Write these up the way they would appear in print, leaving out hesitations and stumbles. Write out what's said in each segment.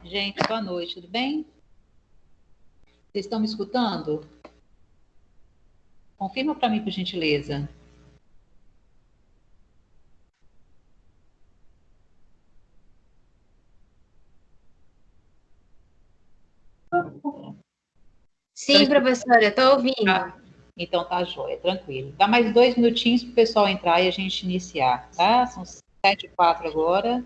Gente, boa noite, tudo bem? Vocês estão me escutando? Confirma para mim, por gentileza. Estão Sim, escutando? professora, estou ouvindo. Então tá jóia, tranquilo. Dá mais 2 minutinhos para o pessoal entrar e a gente iniciar, tá? São 7h04 agora.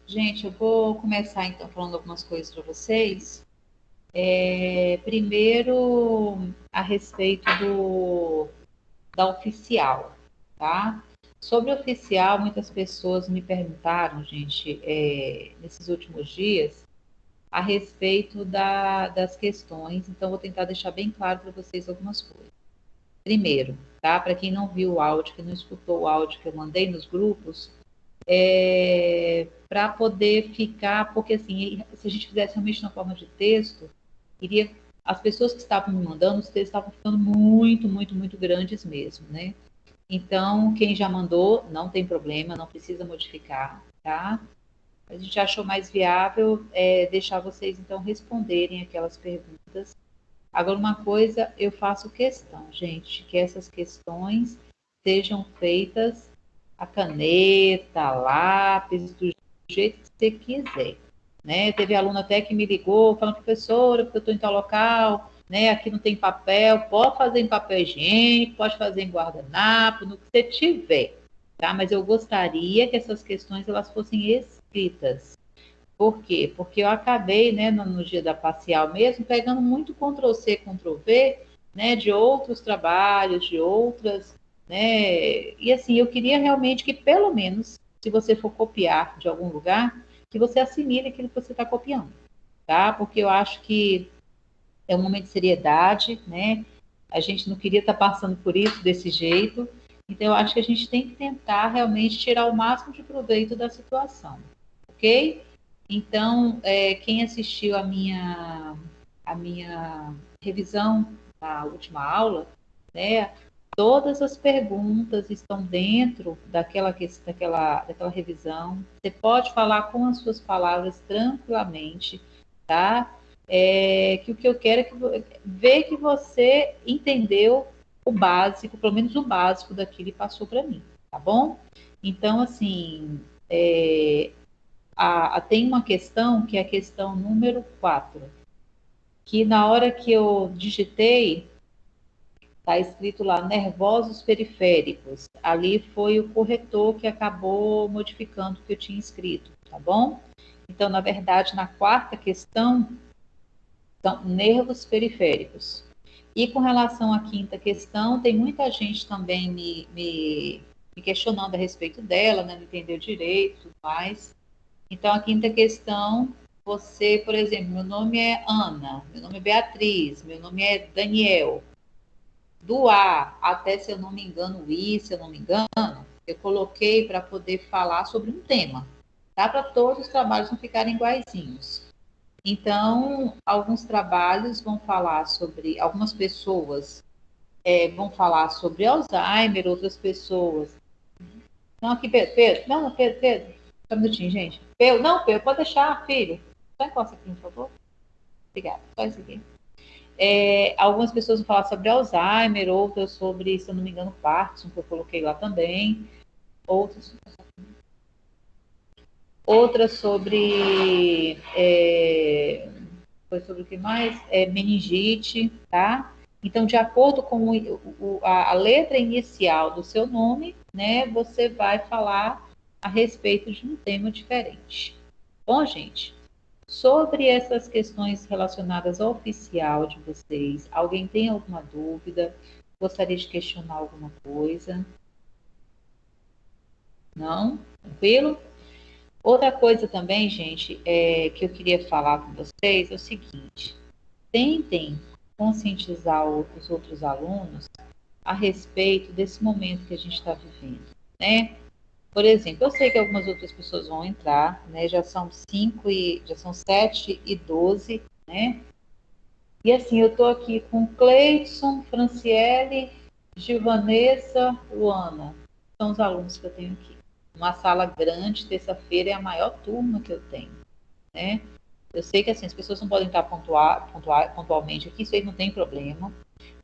Gente, eu vou começar então falando algumas coisas para vocês. Primeiro, a respeito da oficial, tá? Sobre oficial, muitas pessoas me perguntaram, gente, nesses últimos dias, a respeito das questões, então vou tentar deixar bem claro para vocês algumas coisas. Primeiro, tá? Para quem não viu o áudio, que não escutou o áudio que eu mandei nos grupos, para poder ficar, porque assim, se a gente fizesse realmente na forma de texto, iria, as pessoas que estavam me mandando, os textos estavam ficando muito, muito, muito grandes mesmo, né? Então, quem já mandou, não tem problema, não precisa modificar, tá? A gente achou mais viável deixar vocês, então, responderem aquelas perguntas. Agora, uma coisa, eu faço questão, gente, que essas questões sejam feitas a caneta, lápis, do jeito que você quiser, né? Teve aluno até que me ligou, falando, professora, porque eu estou em tal local, né? Aqui não tem papel, pode fazer em papel higiênico, pode fazer em guardanapo, no que você tiver, tá? Mas eu gostaria que essas questões, elas fossem escritas. Por quê? Porque eu acabei, né, no dia da parcial mesmo, pegando muito Ctrl+C, Ctrl+V, né, de outros trabalhos, de outras, né, e assim, eu queria realmente que, pelo menos, se você for copiar de algum lugar, que você assimile aquilo que você está copiando, tá? Porque eu acho que é um momento de seriedade, né, a gente não queria estar passando por isso desse jeito, então eu acho que a gente tem que tentar realmente tirar o máximo de proveito da situação, ok? Então, quem assistiu a minha revisão da última aula, né, todas as perguntas estão dentro daquela revisão. Você pode falar com as suas palavras tranquilamente, tá? Que o que eu quero é ver que você entendeu o básico, pelo menos o básico daquilo e passou para mim, tá bom? Então, assim, tem uma questão que é a questão número 4, que na hora que eu digitei, está escrito lá nervosos periféricos. Ali foi o corretor que acabou modificando o que eu tinha escrito, tá bom? Então, na verdade, na quarta questão, são nervos periféricos. E com relação à quinta questão, tem muita gente também me questionando a respeito dela, né? Não entendeu direito e tudo mais. Então, a quinta questão, você, por exemplo, meu nome é Ana, meu nome é Beatriz, meu nome é Daniel. Do A até, se eu não me engano, o I, se eu não me engano, eu coloquei para poder falar sobre um tema, tá? Para todos os trabalhos não ficarem iguaizinhos. Então, alguns trabalhos vão falar sobre, algumas pessoas vão falar sobre Alzheimer, outras pessoas. Não, aqui, Pedro, Pedro, não, Pedro, Pedro, só um minutinho, gente. Pedro, não, Pedro, pode deixar, filho. Só encosta aqui, por favor. Obrigada, só isso aqui. Algumas pessoas vão falar sobre Alzheimer, outras sobre, se eu não me engano, Parkinson, que eu coloquei lá também. Outras, outras sobre. Foi sobre o que mais? Meningite, tá? Então, de acordo com a letra inicial do seu nome, né, você vai falar a respeito de um tema diferente. Bom, gente, sobre essas questões relacionadas ao oficial de vocês, alguém tem alguma dúvida? Gostaria de questionar alguma coisa? Não? Tranquilo? Outra coisa também, gente, que eu queria falar com vocês é o seguinte: tentem conscientizar os outros alunos a respeito desse momento que a gente está vivendo, né? Por exemplo, eu sei que algumas outras pessoas vão entrar, né? Já são 7h12, né? E assim, eu estou aqui com Cleidson, Franciele, Givanessa, Luana. São os alunos que eu tenho aqui. Uma sala grande, terça-feira é a maior turma que eu tenho, né? Eu sei que assim, as pessoas não podem estar pontualmente aqui, isso aí não tem problema.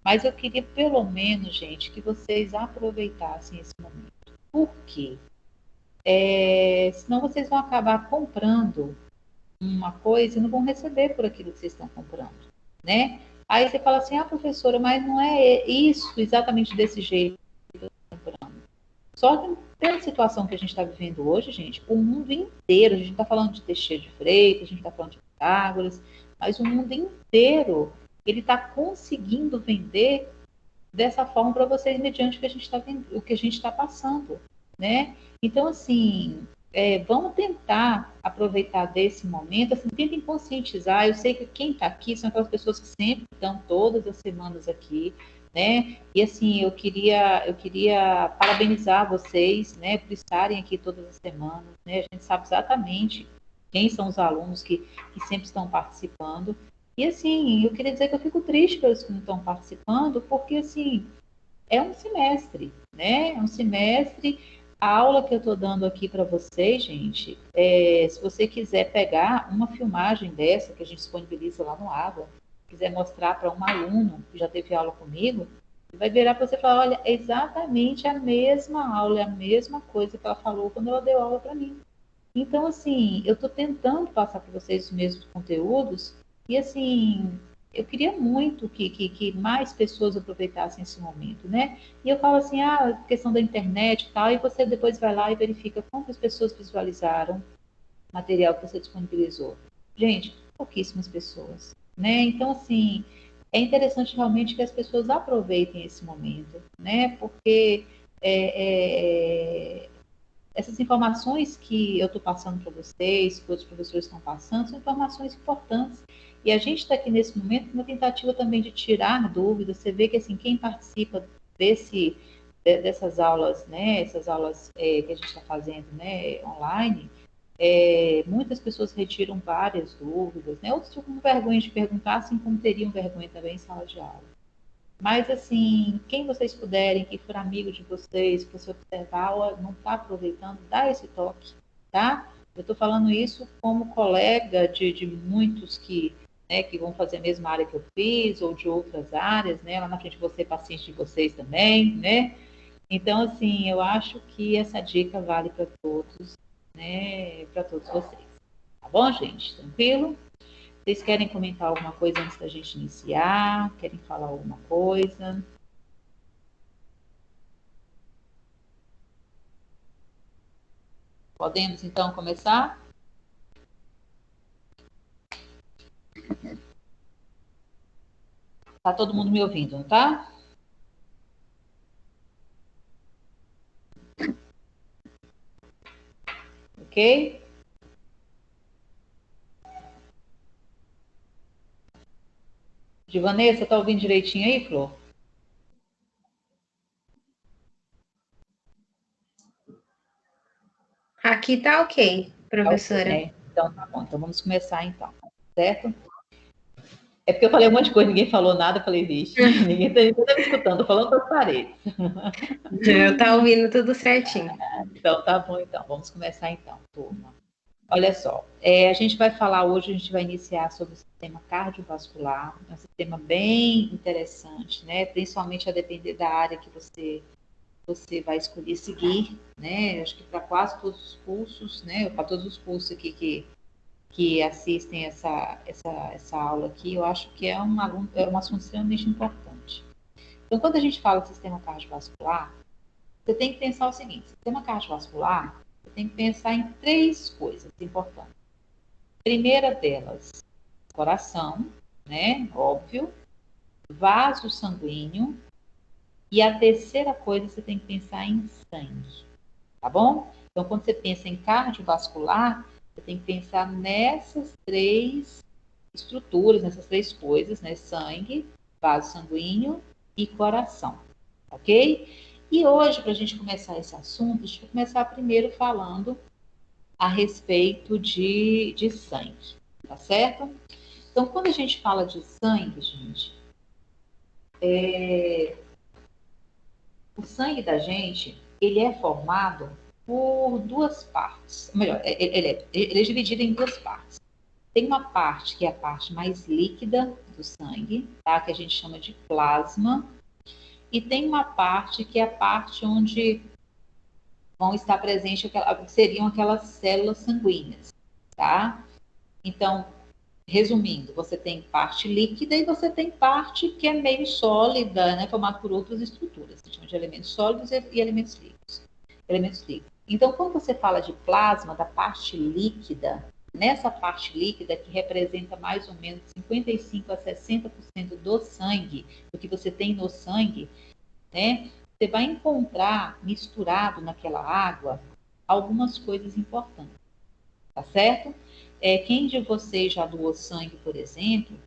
Mas eu queria, pelo menos, gente, que vocês aproveitassem esse momento. Por quê? Senão vocês vão acabar comprando uma coisa e não vão receber por aquilo que vocês estão comprando, né? Aí você fala assim, professora, mas não é isso exatamente desse jeito que eu estou comprando. Só que pela situação que a gente está vivendo hoje, gente, o mundo inteiro, a gente está falando de Teixeira de Freitas, a gente está falando de Pitágoras, mas o mundo inteiro, ele está conseguindo vender dessa forma para vocês, mediante o que a gente está passando, né? Então, assim, vamos tentar aproveitar desse momento, assim, tentem conscientizar. Eu sei que quem está aqui são aquelas pessoas que sempre estão todas as semanas aqui, né? E assim, eu queria parabenizar vocês, né, por estarem aqui todas as semanas, né? A gente sabe exatamente quem são os alunos que sempre estão participando. E assim, eu queria dizer que eu fico triste pelos que não estão participando, porque assim, é um semestre, né? É um semestre. A aula que eu estou dando aqui para vocês, gente, se você quiser pegar uma filmagem dessa, que a gente disponibiliza lá no Água, quiser mostrar para um aluno que já teve aula comigo, ele vai virar para você e falar, olha, é exatamente a mesma aula, é a mesma coisa que ela falou quando ela deu aula para mim. Então, assim, eu estou tentando passar para vocês os mesmos conteúdos e, assim, eu queria muito que mais pessoas aproveitassem esse momento, né? E eu falo assim, questão da internet e tal, e você depois vai lá e verifica quantas pessoas visualizaram o material que você disponibilizou. Gente, pouquíssimas pessoas, né? Então, assim, é interessante realmente que as pessoas aproveitem esse momento, né? Porque é, é, essas informações que eu estou passando para vocês, que outros professores estão passando, são informações importantes. E a gente está aqui nesse momento com uma tentativa também de tirar dúvidas. Você vê que assim, quem participa dessas aulas, né, essas aulas que a gente está fazendo, né, online, muitas pessoas retiram várias dúvidas, né? Outros ficam com vergonha de perguntar, assim como teriam vergonha também em sala de aula. Mas, assim, quem vocês puderem, que for amigo de vocês, que você observar, não está aproveitando, dá esse toque, tá? Eu estou falando isso como colega de muitos que vão fazer a mesma área que eu fiz, ou de outras áreas, né? Lá na frente você, paciente de vocês também, né? Então, assim, eu acho que essa dica vale para todos, né? Para todos vocês. Tá bom, gente? Tranquilo? Vocês querem comentar alguma coisa antes da gente iniciar? Querem falar alguma coisa? Podemos então começar? Tá todo mundo me ouvindo, não tá? Ok? De Vanessa, tá ouvindo direitinho aí, Flor? Aqui tá ok, Tá ok, professora. né? Então tá bom. Então vamos começar então, certo? É porque eu falei um monte de coisa, ninguém falou nada, eu falei, vixe, ninguém tá me escutando, tô falando para as paredes. Eu tá ouvindo tudo certinho. Então tá bom, então. Vamos começar então, turma. Olha só, a gente vai falar hoje, a gente vai iniciar sobre o sistema cardiovascular, é um sistema bem interessante, né? Principalmente a depender da área que você vai escolher seguir, né? Acho que para quase todos os cursos, né? Para todos os cursos aqui que assistem essa aula aqui, eu acho que é um assunto extremamente importante. Então, quando a gente fala de sistema cardiovascular, você tem que pensar o seguinte: sistema cardiovascular, você tem que pensar em três coisas importantes. Primeira delas, coração, né? Óbvio, vaso sanguíneo, e a terceira coisa você tem que pensar em sangue, tá bom? Então, quando você pensa em cardiovascular, você tem que pensar nessas três estruturas, nessas três coisas, né? Sangue, vaso sanguíneo e coração, ok? E hoje, para a gente começar esse assunto, a gente vai começar primeiro falando a respeito de sangue, tá certo? Então, quando a gente fala de sangue, gente, o sangue da gente, ele é formado por duas partes. Melhor, ele é dividido em duas partes. Tem uma parte que é a parte mais líquida do sangue, tá? Que a gente chama de plasma, e tem uma parte que é a parte onde vão estar presentes, seriam aquelas células sanguíneas, tá? Então, resumindo, você tem parte líquida e você tem parte que é meio sólida, né, formada por outras estruturas, se chama de elementos sólidos e elementos líquidos. Elementos líquidos. Então, quando você fala de plasma, da parte líquida, nessa parte líquida que representa mais ou menos 55 a 60% do sangue, do que você tem no sangue, né, você vai encontrar misturado naquela água algumas coisas importantes, tá certo? Quem de vocês já doou sangue, por exemplo,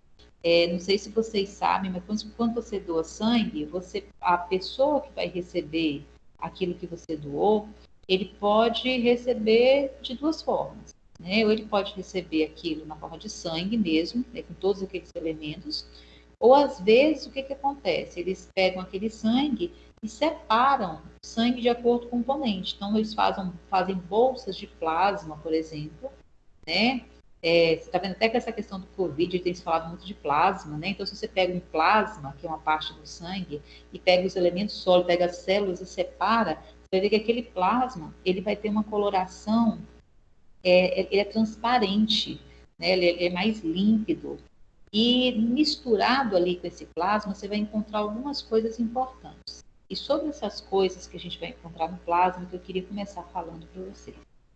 não sei se vocês sabem, mas quando você doa sangue, a pessoa que vai receber aquilo que você doou, ele pode receber de duas formas, né? Ou ele pode receber aquilo na forma de sangue mesmo, né, com todos aqueles elementos, ou às vezes o que acontece? Eles pegam aquele sangue e separam sangue de acordo com o componente. Então, eles fazem bolsas de plasma, por exemplo, né? Você está vendo até que essa questão do Covid tem se falado muito de plasma, né? Então, se você pega um plasma, que é uma parte do sangue, e pega os elementos sólidos, pega as células e separa, você vai ver que aquele plasma, ele vai ter uma coloração, ele é transparente, né? Ele é mais límpido. E misturado ali com esse plasma, você vai encontrar algumas coisas importantes. E sobre essas coisas que a gente vai encontrar no plasma, que eu queria começar falando para você,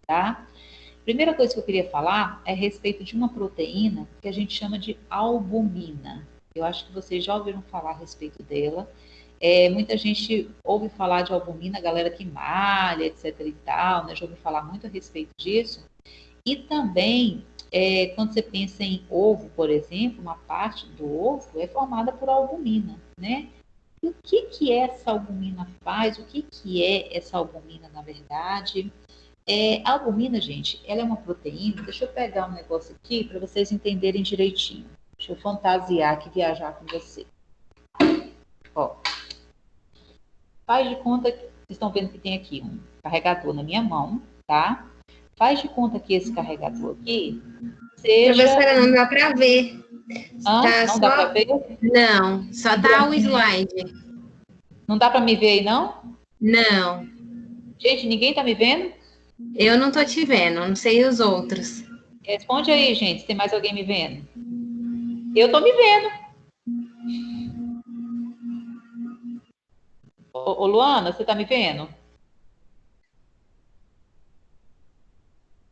tá? Primeira coisa que eu queria falar é a respeito de uma proteína que a gente chama de albumina. Eu acho que vocês já ouviram falar a respeito dela. Muita gente ouve falar de albumina, a galera que malha, etc e tal, né? Já ouviu falar muito a respeito disso. E também, quando você pensa em ovo, por exemplo, uma parte do ovo é formada por albumina, né? E o que essa albumina faz? O que é essa albumina, na verdade? A albumina, gente, ela é uma proteína. Deixa eu pegar um negócio aqui para vocês entenderem direitinho. Deixa eu fantasiar aqui, viajar com você. Ó, faz de conta que vocês estão vendo que tem aqui um carregador na minha mão, tá? Faz de conta que esse carregador aqui seja. Professora, não dá para ver. Tá Não dá para só. ver? Não, só tá o slide. Não dá para me ver aí, não? Não, Gente, ninguém tá me vendo? eu não tô te vendo, não sei os outros. Responde aí, gente, se tem mais alguém me vendo. Eu tô me vendo. Ô, Luana, você tá me vendo?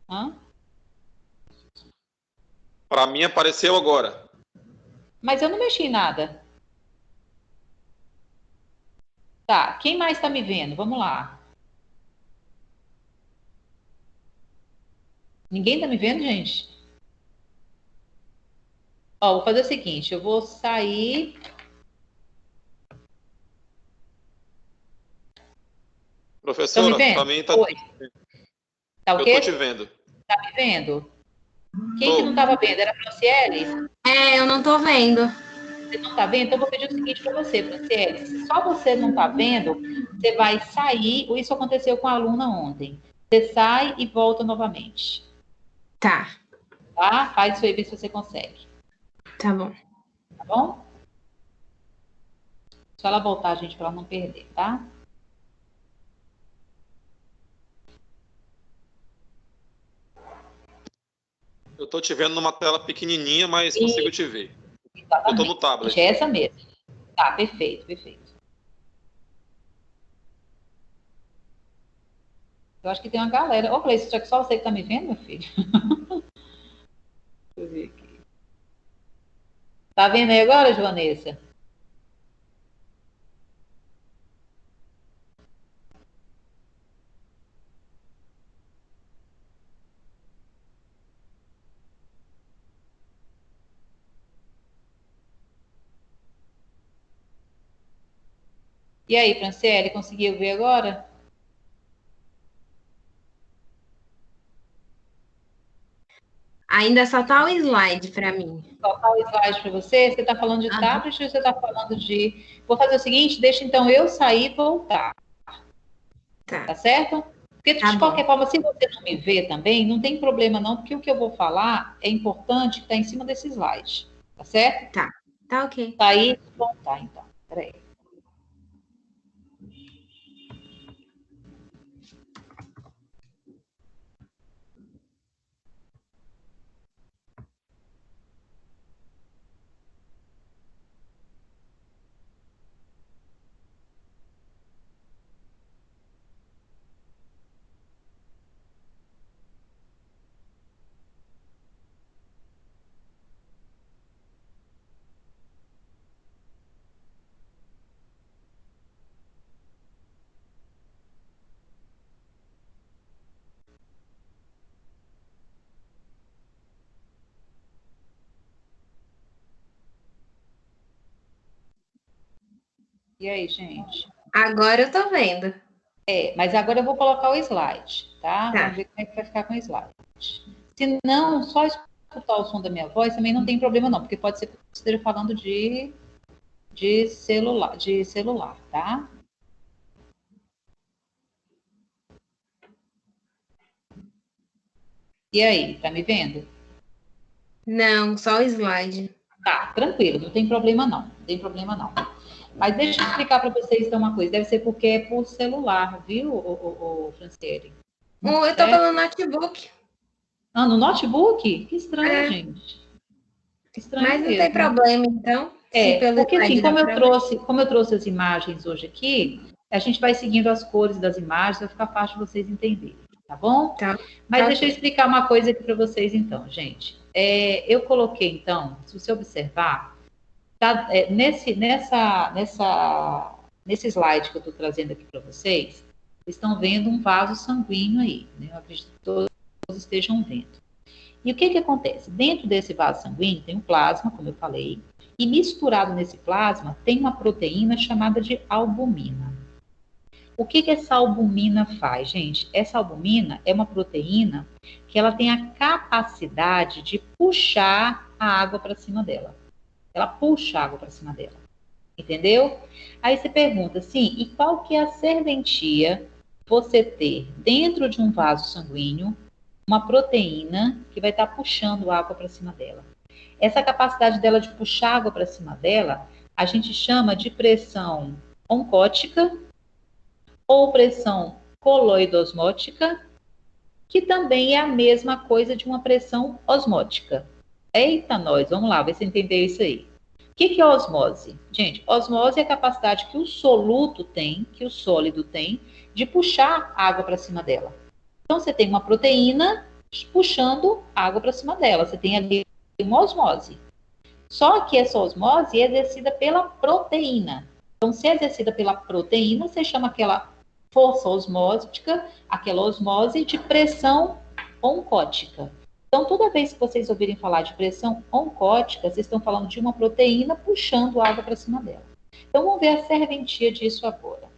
Hã? Para mim apareceu agora. Mas eu não mexi em nada. Tá, quem mais está me vendo? Vamos lá. Ninguém está me vendo, gente? Ó, vou fazer o seguinte, eu vou sair. Estão me Professora, vendo? para mim tá. Oi. Tá o Eu quê? tô te vendo. Tá me vendo? Quem que não estava vendo? Era a Franciele? Eu não tô vendo. Você não está vendo? Então, eu vou pedir o seguinte para você, Franciele. Se só você não está vendo, você vai sair. Isso aconteceu com a aluna ontem. Você sai e volta novamente. Tá. Tá? Faz isso aí, vê se você consegue. Tá bom. Tá bom? Só ela voltar, gente, para ela não perder, tá? Eu tô te vendo numa tela pequenininha, mas consigo te ver. Exatamente. Eu tô no tablet. É essa mesmo. Tá, perfeito, perfeito. Eu acho que tem uma galera. Ô, Cleiton, será que só você que tá me vendo, meu filho? Deixa eu ver aqui. Tá vendo aí agora, Joanessa? E aí, Franciele, conseguiu ver agora? Ainda só tá o slide para mim. Colocar o slide para você? Você está falando de tablet ou você está falando de... Vou fazer o seguinte, deixa então eu sair e voltar. Tá certo? Porque, de qualquer forma, se você não me vê também, não tem problema não, porque o que eu vou falar é importante que está em cima desse slide. Tá certo? Tá ok. Sair e voltar, então. Peraí. E aí, gente? Agora eu tô vendo. Mas agora eu vou colocar o slide, tá? Vamos ver como é que vai ficar com o slide. Se não, só escutar o som da minha voz também não tem problema não, porque pode ser que você esteja falando de celular, tá? E aí, tá me vendo? Não, só o slide. Tá, tranquilo, não tem problema não, não tem problema não. Mas deixa eu explicar para vocês então uma coisa, deve ser porque é por celular, viu, o Franciele? Eu tô pelo notebook. Ah, no notebook? Que estranho, gente. Que estranho Mas não mesmo. tem problema, então. Porque assim, como eu trouxe as imagens hoje aqui, a gente vai seguindo as cores das imagens, vai ficar fácil de vocês entenderem, tá bom? Tá. Mas deixa eu explicar uma coisa aqui para vocês então, gente. Eu coloquei então, se você observar, tá, nesse slide que eu estou trazendo aqui para vocês, vocês estão vendo um vaso sanguíneo aí, né? Eu acredito que todos estejam vendo. E o que acontece? Dentro desse vaso sanguíneo tem um plasma, como eu falei, e misturado nesse plasma tem uma proteína chamada de albumina. O que essa albumina faz, gente? Essa albumina é uma proteína que ela tem a capacidade de puxar a água para cima dela. Ela puxa a água para cima dela. Entendeu? Aí você pergunta assim, e qual que é a serventia você ter dentro de um vaso sanguíneo uma proteína que vai estar puxando água para cima dela? Essa capacidade dela de puxar água para cima dela, a gente chama de pressão oncótica ou pressão coloidosmótica, que também é a mesma coisa de uma pressão osmótica. Eita, nós, vamos lá, ver se entender isso aí. O que é osmose? Gente, osmose é a capacidade que o soluto tem, que o sólido tem, de puxar água para cima dela. Então, você tem uma proteína puxando água para cima dela. Você tem ali uma osmose. Só que essa osmose é exercida pela proteína. Então, se é exercida pela proteína, você chama aquela força osmótica, aquela osmose de pressão oncótica. Então, toda vez que vocês ouvirem falar de pressão oncótica, vocês estão falando de uma proteína puxando água para cima dela. Então, vamos ver a serventia disso agora.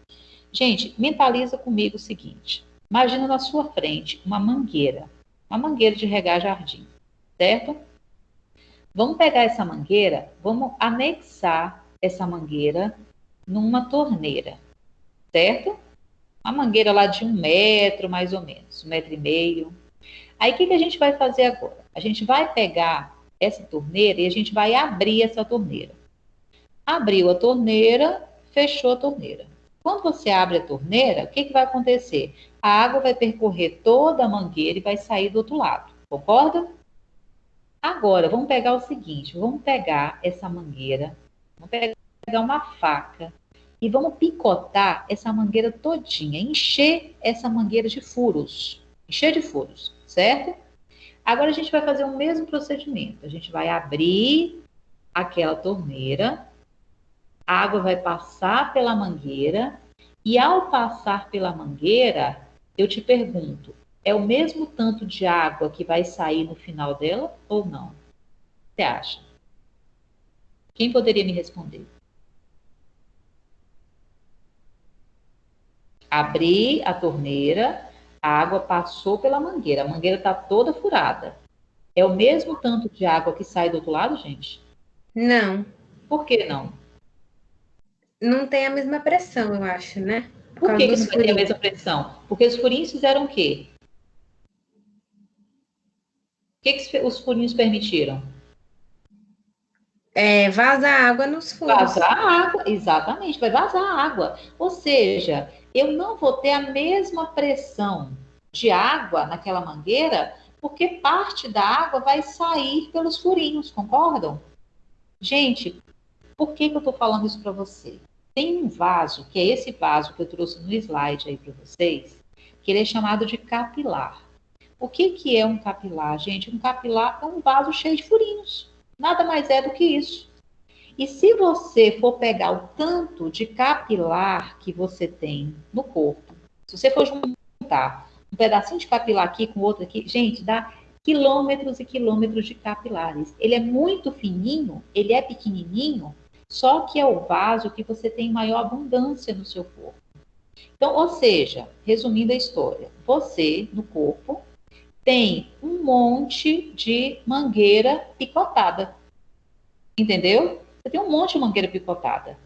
Gente, mentaliza comigo o seguinte. Imagina na sua frente uma mangueira de regar jardim, certo? Vamos pegar essa mangueira, vamos anexar essa mangueira numa torneira, certo? Uma mangueira lá de 1 metro, mais ou menos, 1,5 metro. Aí, o que a gente vai fazer agora? A gente vai pegar essa torneira e a gente vai abrir essa torneira. Abriu a torneira, fechou a torneira. Quando você abre a torneira, o que vai acontecer? A água vai percorrer toda a mangueira e vai sair do outro lado, concorda? Agora, vamos pegar o seguinte, vamos pegar essa mangueira, vamos pegar uma faca e vamos picotar essa mangueira todinha, encher essa mangueira de furos, certo? Agora a gente vai fazer o mesmo procedimento, a gente vai abrir aquela torneira, a água vai passar pela mangueira e ao passar pela mangueira, eu te pergunto, é o mesmo tanto de água que vai sair no final dela ou não? O que você acha? Quem poderia me responder? Abri a torneira, a água passou pela mangueira, a mangueira está toda furada. É o mesmo tanto de água que sai do outro lado, gente? Não. Por que não? Não tem a mesma pressão, eu acho, né? Por que não vai ter a mesma pressão? Porque os furinhos fizeram o quê? O que os furinhos permitiram? Vazar água nos furos. Vazar água, exatamente, vai vazar água. Ou seja, eu não vou ter a mesma pressão de água naquela mangueira, porque parte da água vai sair pelos furinhos, concordam? Gente, por que eu estou falando isso para você? Tem um vaso, que é esse vaso que eu trouxe no slide aí para vocês, que ele é chamado de capilar. O que é um capilar, gente? Um capilar é um vaso cheio de furinhos. Nada mais é do que isso. E se você for pegar o tanto de capilar que você tem no corpo, se você for juntar um pedacinho de capilar aqui com outro aqui, gente, dá quilômetros e quilômetros de capilares. Ele é muito fininho, ele é pequenininho, só que é o vaso que você tem maior abundância no seu corpo. Então, ou seja, resumindo a história, você, no corpo, tem um monte de mangueira picotada. Entendeu? Você tem um monte de mangueira picotada.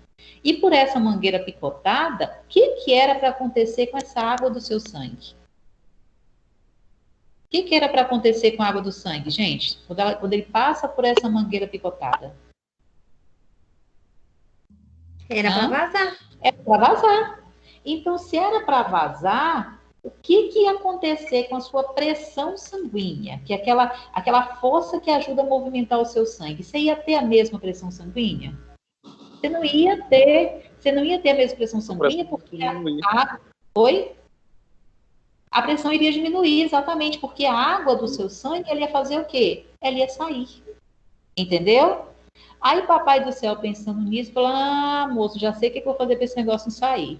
E por essa mangueira picotada, o que era para acontecer com essa água do seu sangue? O que era para acontecer com a água do sangue, gente? Quando ele passa por essa mangueira picotada? Era para vazar. Era para vazar. Então, se era para vazar, o que ia acontecer com a sua pressão sanguínea? Que é aquela força que ajuda a movimentar o seu sangue. Você ia ter a mesma pressão sanguínea? Você não ia ter a mesma pressão sanguínea porque a pressão iria diminuir, exatamente, porque a água do seu sangue ela ia fazer o quê? Ela ia sair. Entendeu? Aí o papai do céu pensando nisso, falou, moço, já sei o que eu vou fazer para esse negócio não sair.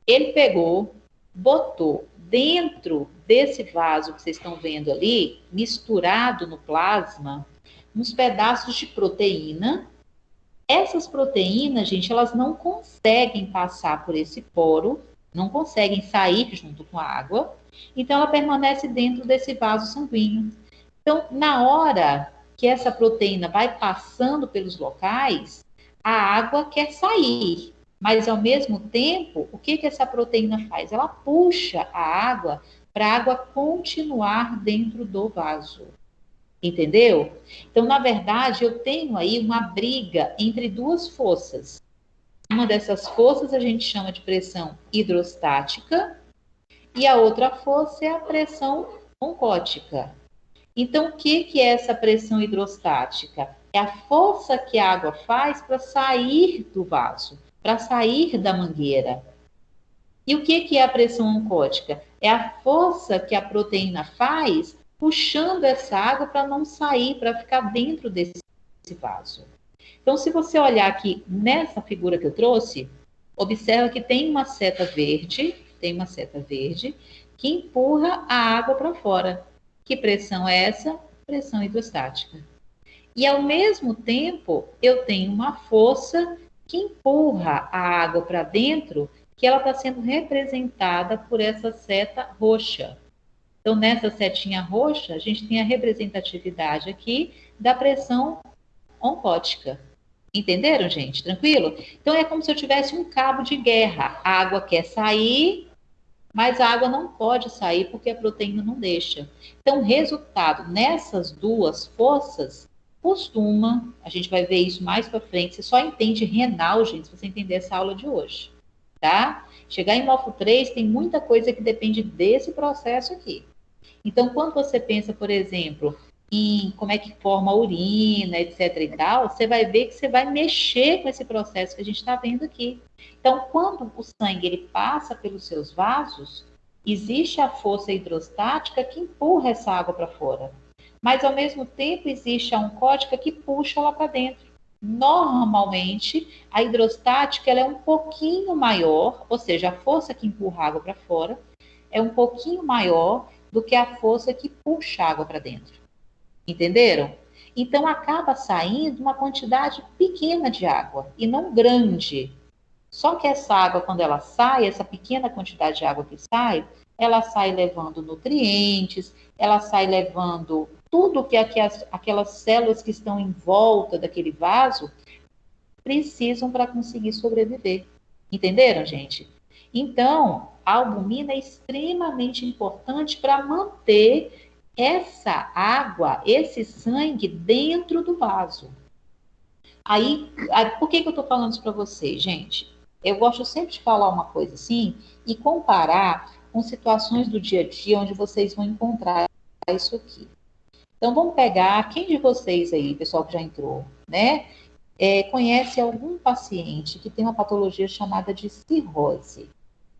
Ele pegou, botou dentro desse vaso que vocês estão vendo ali, misturado no plasma, uns pedaços de proteína. Essas proteínas, gente, elas não conseguem passar por esse poro, não conseguem sair junto com a água, então ela permanece dentro desse vaso sanguíneo. Então, na hora que essa proteína vai passando pelos locais, a água quer sair. Mas, ao mesmo tempo, o que essa proteína faz? Ela puxa a água para a água continuar dentro do vaso. Entendeu? Então, na verdade, eu tenho aí uma briga entre duas forças. Uma dessas forças a gente chama de pressão hidrostática e a outra força é a pressão oncótica. Então, o que é essa pressão hidrostática? É a força que a água faz para sair do vaso, para sair da mangueira. E o que é a pressão oncótica? É a força que a proteína faz puxando essa água para não sair, para ficar dentro desse vaso. Então, se você olhar aqui nessa figura que eu trouxe, observa que tem uma seta verde, que empurra a água para fora. Que pressão é essa? Pressão hidrostática. E ao mesmo tempo, eu tenho uma força que empurra a água para dentro, que ela está sendo representada por essa seta roxa. Então, nessa setinha roxa, a gente tem a representatividade aqui da pressão oncótica. Entenderam, gente? Tranquilo? Então, é como se eu tivesse um cabo de guerra. A água quer sair, mas a água não pode sair porque a proteína não deixa. Então, o resultado nessas duas forças a gente vai ver isso mais para frente, você só entende renal, gente, se você entender essa aula de hoje, tá? Chegar em MOFO 3 tem muita coisa que depende desse processo aqui. Então, quando você pensa, por exemplo, em como é que forma a urina, etc e tal, você vai ver que você vai mexer com esse processo que a gente está vendo aqui. Então, quando o sangue ele passa pelos seus vasos, existe a força hidrostática que empurra essa água para fora. Mas, ao mesmo tempo, existe a oncótica que puxa ela para dentro. Normalmente, a hidrostática ela é um pouquinho maior, ou seja, a força que empurra a água para fora é um pouquinho maior do que a força que puxa a água para dentro. Entenderam? Então, acaba saindo uma quantidade pequena de água e não grande. Só que essa água, quando ela sai, essa pequena quantidade de água que sai, ela sai levando nutrientes, ela sai levando tudo que aquelas células que estão em volta daquele vaso precisam para conseguir sobreviver. Entenderam, gente? Então, a albumina é extremamente importante para manter essa água, esse sangue dentro do vaso. Aí por que eu estou falando isso para vocês, gente? Eu gosto sempre de falar uma coisa assim e comparar com situações do dia a dia onde vocês vão encontrar isso aqui. Então, vamos pegar, quem de vocês aí, pessoal que já entrou, né, conhece algum paciente que tem uma patologia chamada de cirrose?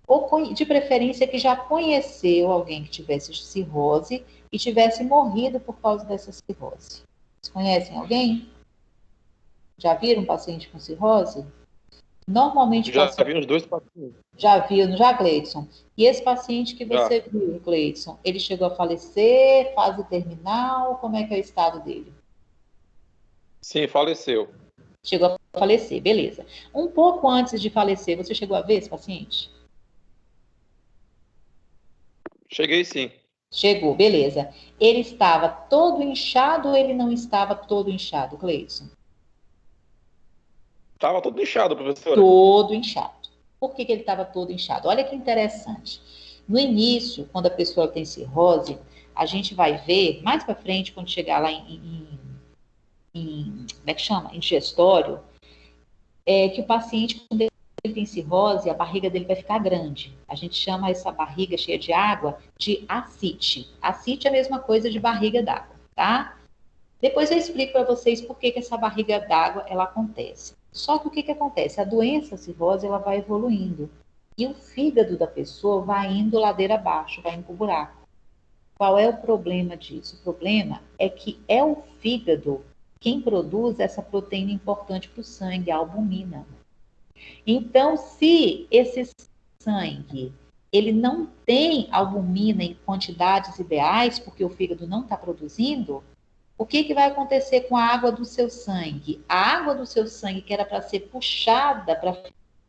Ou, de preferência, que já conheceu alguém que tivesse cirrose e tivesse morrido por causa dessa cirrose? Vocês conhecem alguém? Já viram um paciente com cirrose? Normalmente, Já vi os dois pacientes. já viu, não já, Cleidson? E esse paciente que você viu, Cleidson, ele chegou a falecer, fase terminal, como é que é o estado dele? Sim, faleceu. Chegou a falecer, beleza. Um pouco antes de falecer, você chegou a ver esse paciente? Cheguei sim. Chegou, beleza. Ele estava todo inchado ou ele não estava todo inchado, Cleidson? Estava todo inchado, professora. Todo inchado. Por que ele estava todo inchado? Olha que interessante. No início, quando a pessoa tem cirrose, a gente vai ver, mais para frente, quando chegar lá como é que chama? Em digestório, que o paciente, quando ele tem cirrose, a barriga dele vai ficar grande. A gente chama essa barriga cheia de água de ascite. Ascite é a mesma coisa de barriga d'água, tá? Depois eu explico para vocês por que essa barriga d'água ela acontece. Só que o que acontece? A doença a cirrose ela vai evoluindo e o fígado da pessoa vai indo ladeira abaixo, vai indo para o buraco. Qual é o problema disso? O problema é que é o fígado quem produz essa proteína importante para o sangue, a albumina. Então, se esse sangue ele não tem albumina em quantidades ideais, porque o fígado não está produzindo, o que vai acontecer com a água do seu sangue? A água do seu sangue, que era para ser puxada para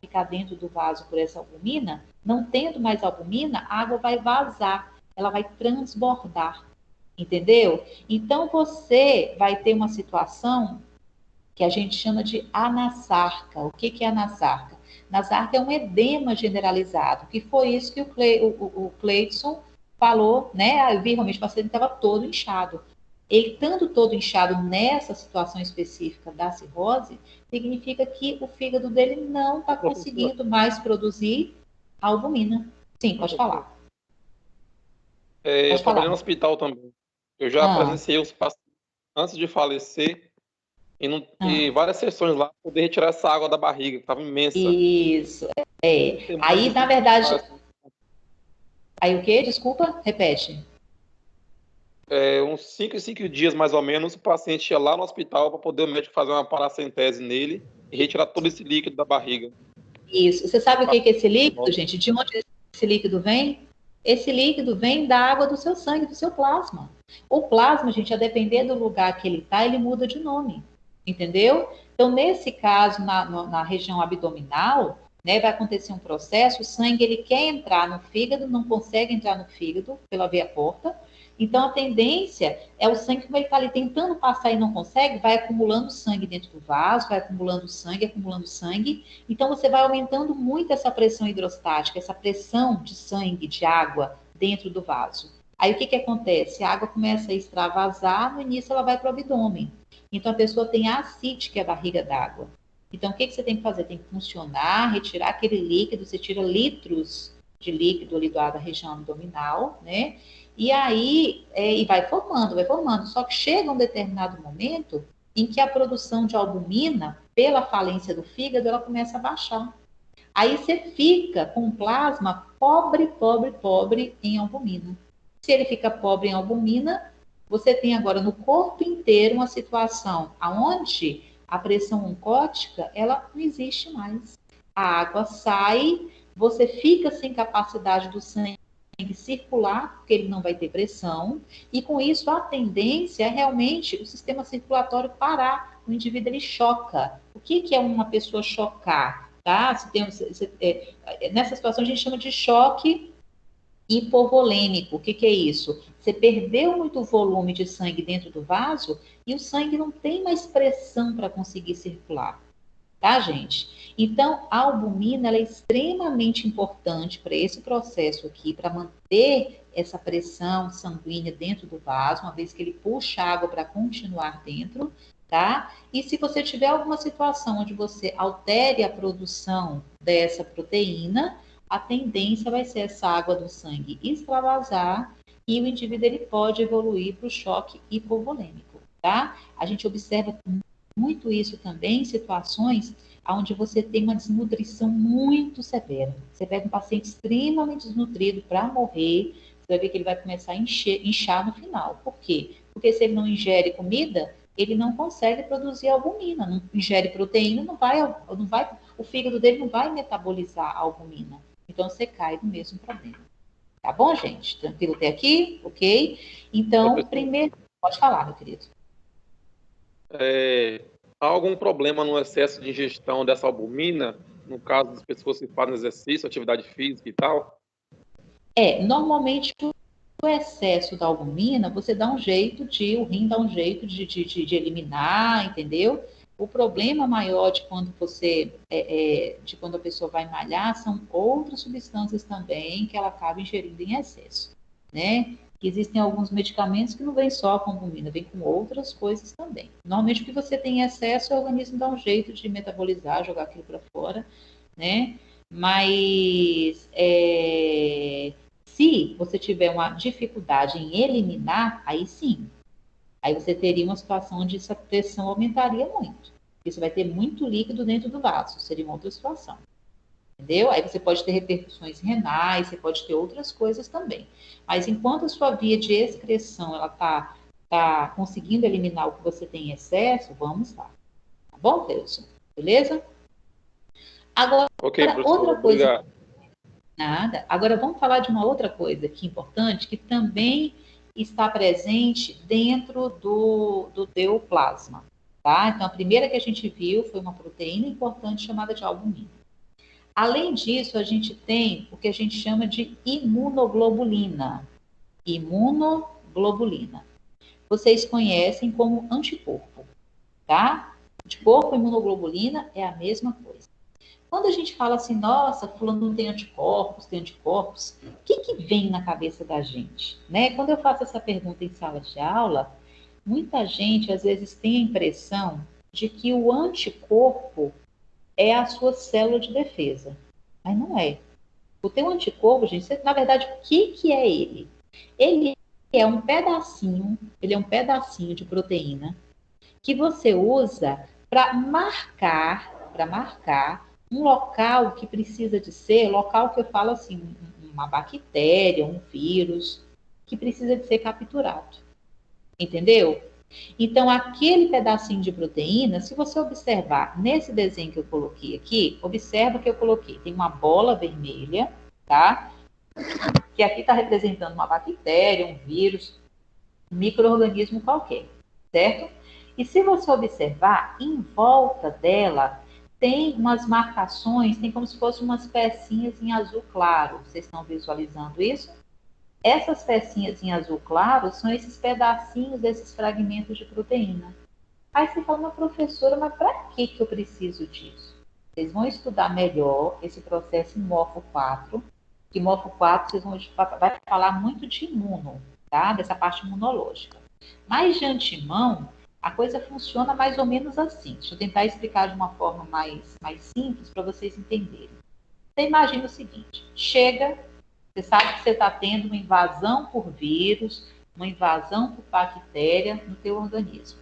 ficar dentro do vaso por essa albumina, não tendo mais albumina, a água vai vazar, ela vai transbordar, entendeu? Então, você vai ter uma situação que a gente chama de anasarca. O que é anasarca? Anasarca é um edema generalizado, que foi isso que o Cleidson falou, né? Eu vi realmente o paciente estava todo inchado. Ele estando todo inchado nessa situação específica da cirrose, significa que o fígado dele não está conseguindo mais produzir albumina. Sim, pode falar. Eu trabalhei no hospital também. Eu já presenciei os pacientes antes de falecer e várias sessões lá, poder retirar essa água da barriga, que estava imensa. Isso, Aí, na verdade... Aí o quê? Desculpa, repete. uns 5 em 5 dias, mais ou menos, o paciente ia lá no hospital para poder o médico fazer uma paracentese nele e retirar todo esse líquido da barriga. Isso. Você sabe o que é esse líquido, gente? De onde esse líquido vem? Esse líquido vem da água do seu sangue, do seu plasma. O plasma, gente, a depender do lugar que ele está, ele muda de nome. Entendeu? Então, nesse caso, na região abdominal, né, vai acontecer um processo, o sangue ele quer entrar no fígado, não consegue entrar no fígado pela veia porta. Então, a tendência é o sangue, como ele está ali tentando passar e não consegue, vai acumulando sangue dentro do vaso, vai acumulando sangue, acumulando sangue. Então, você vai aumentando muito essa pressão hidrostática, essa pressão de sangue, de água dentro do vaso. Aí, o que que acontece? A água começa a extravasar, no início ela vai para o abdômen. Então, a pessoa tem a ascite, que é a barriga d'água. Então, o que que você tem que fazer? Tem que funcionar, retirar aquele líquido, você tira litros de líquido ali da região abdominal, né? E aí, e vai formando, vai formando. Só que chega um determinado momento em que a produção de albumina, pela falência do fígado, ela começa a baixar. Aí você fica com um plasma pobre, pobre, pobre em albumina. Se ele fica pobre em albumina, você tem agora no corpo inteiro uma situação onde a pressão oncótica, ela não existe mais. A água sai, você fica sem capacidade do sangue circular, porque ele não vai ter pressão, e com isso a tendência é realmente o sistema circulatório parar. O indivíduo ele choca. O que é uma pessoa chocar? Tá? Nessa situação a gente chama de choque hipovolêmico. O que é isso? Você perdeu muito volume de sangue dentro do vaso e o sangue não tem mais pressão para conseguir circular. Tá, gente? Então, a albumina ela é extremamente importante para esse processo aqui, para manter essa pressão sanguínea dentro do vaso, uma vez que ele puxa água para continuar dentro, tá? E se você tiver alguma situação onde você altere a produção dessa proteína, a tendência vai ser essa água do sangue extravasar e o indivíduo ele pode evoluir para o choque hipovolêmico, tá? A gente observa muito isso também em situações onde você tem uma desnutrição muito severa. Você pega um paciente extremamente desnutrido para morrer, você vai ver que ele vai começar a inchar no final. Por quê? Porque se ele não ingere comida, ele não consegue produzir albumina, não ingere proteína, o fígado dele não vai metabolizar a albumina. Então você cai no mesmo problema. Tá bom, gente? Tranquilo até aqui? Ok? Então, primeiro, pode falar, meu querido. Há algum problema no excesso de ingestão dessa albumina, no caso das pessoas que fazem exercício, atividade física e tal? Normalmente o excesso da albumina, você dá um jeito o rim dá um jeito de eliminar, entendeu? O problema maior de quando de quando a pessoa vai malhar, são outras substâncias também que ela acaba ingerindo em excesso, né? Existem alguns medicamentos que não vêm só com albumina, vêm com outras coisas também. Normalmente o que você tem em excesso, o organismo dá um jeito de metabolizar, jogar aquilo para fora, né? Mas se você tiver uma dificuldade em eliminar, aí sim. Aí você teria uma situação onde essa pressão aumentaria muito. Porque você vai ter muito líquido dentro do vaso, seria uma outra situação. Entendeu? Aí você pode ter repercussões renais, você pode ter outras coisas também. Mas enquanto a sua via de excreção ela tá conseguindo eliminar o que você tem em excesso, vamos lá. Tá bom, Cleuson? Beleza? Agora, Ok, professor, outra coisa. obrigado. Nada. Agora vamos falar de uma outra coisa aqui importante, que também está presente dentro do teu plasma. Tá? Então, a primeira que a gente viu foi uma proteína importante chamada de albumina. Além disso, a gente tem o que a gente chama de imunoglobulina. Imunoglobulina. Vocês conhecem como anticorpo, tá? Anticorpo e imunoglobulina é a mesma coisa. Quando a gente fala assim, nossa, fulano não tem anticorpos, o que vem na cabeça da gente? Né? Quando eu faço essa pergunta em sala de aula, muita gente às vezes tem a impressão de que o anticorpo é a sua célula de defesa. Mas não é. O teu anticorpo, gente, na verdade, o que é ele? Ele é um pedacinho de proteína que você usa para marcar um local que precisa de ser, local que eu falo assim, uma bactéria, um vírus, que precisa de ser capturado. Entendeu? Então, aquele pedacinho de proteína, se você observar nesse desenho que eu coloquei aqui, observa que eu coloquei, tem uma bola vermelha, tá? Que aqui está representando uma bactéria, um vírus, um micro-organismo qualquer, certo? E se você observar, em volta dela tem umas marcações, tem como se fossem umas pecinhas em azul claro. Vocês estão visualizando isso? Essas pecinhas em azul claro são esses pedacinhos desses fragmentos de proteína. Aí você fala, professora, mas para que eu preciso disso? Vocês vão estudar melhor esse processo em Morfo 4, que Morfo 4 vocês vão vai falar muito de imuno, tá? Dessa parte imunológica. Mas de antemão, a coisa funciona mais ou menos assim. Deixa eu tentar explicar de uma forma mais simples para vocês entenderem. Você imagina o seguinte, chega, você sabe que você está tendo uma invasão por vírus, uma invasão por bactéria no teu organismo.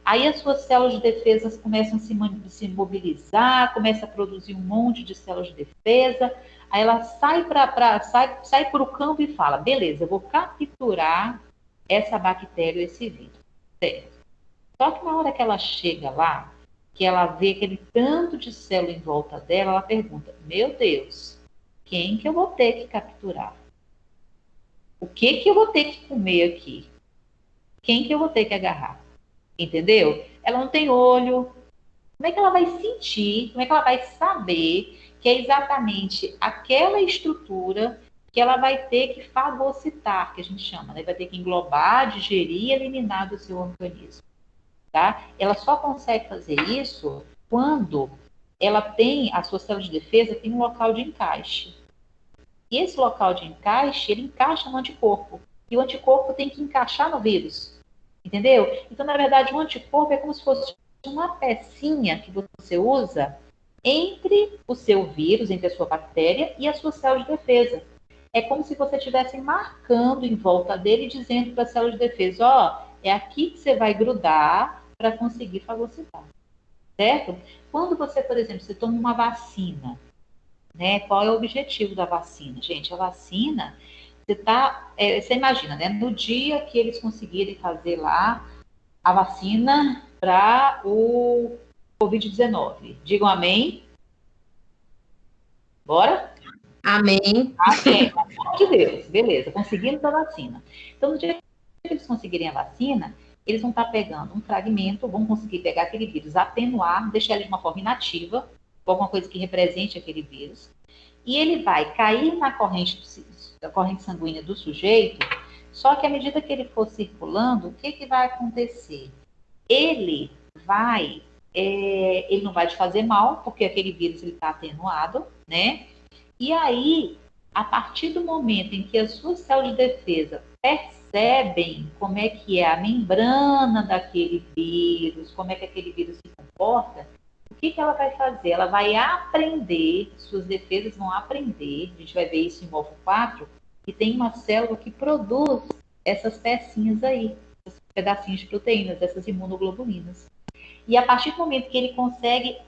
Aí as suas células de defesa começam a se mobilizar, começa a produzir um monte de células de defesa, aí ela sai para o campo e fala, beleza, eu vou capturar essa bactéria, esse vírus. Certo. Só que na hora que ela chega lá, que ela vê aquele tanto de célula em volta dela, ela pergunta, meu Deus, quem que eu vou ter que capturar? O que eu vou ter que comer aqui? Quem que eu vou ter que agarrar? Entendeu? Ela não tem olho. Como é que ela vai sentir? Como é que ela vai saber que é exatamente aquela estrutura que ela vai ter que fagocitar, que a gente chama, né? Vai ter que englobar, digerir e eliminar do seu organismo, tá? Ela só consegue fazer isso quando ela tem, a sua célula de defesa tem um local de encaixe. E esse local de encaixe, ele encaixa no anticorpo. E o anticorpo tem que encaixar no vírus. Entendeu? Então, na verdade, o anticorpo é como se fosse uma pecinha que você usa entre o seu vírus, entre a sua bactéria e a sua célula de defesa. É como se você estivesse marcando em volta dele, dizendo para a célula de defesa, ó, é aqui que você vai grudar para conseguir fagocitar. Certo? Quando você, por exemplo, você toma uma vacina, né? Qual é o objetivo da vacina? Gente, a vacina, você imagina, né? No dia que eles conseguirem fazer lá a vacina para o Covid-19. Digam amém. Bora? Amém. Amém. Pelo amor de Deus. Beleza, conseguimos a vacina. Então, no dia que eles conseguirem a vacina, eles vão estar pegando um fragmento, vão conseguir pegar aquele vírus, atenuar, deixar ele de uma forma inativa, alguma coisa que represente aquele vírus, e ele vai cair na corrente sanguínea do sujeito, só que à medida que ele for circulando, o que vai acontecer? Ele não vai te fazer mal, porque aquele vírus está atenuado, né? E aí, a partir do momento em que as suas células de defesa percebem como é que é a membrana daquele vírus, como é que aquele vírus se comporta, o que ela vai fazer? Ela vai aprender, suas defesas vão aprender, a gente vai ver isso em Morfo 4, que tem uma célula que produz essas pecinhas aí, esses pedacinhos de proteínas, essas imunoglobulinas. E a partir do momento que ele consegue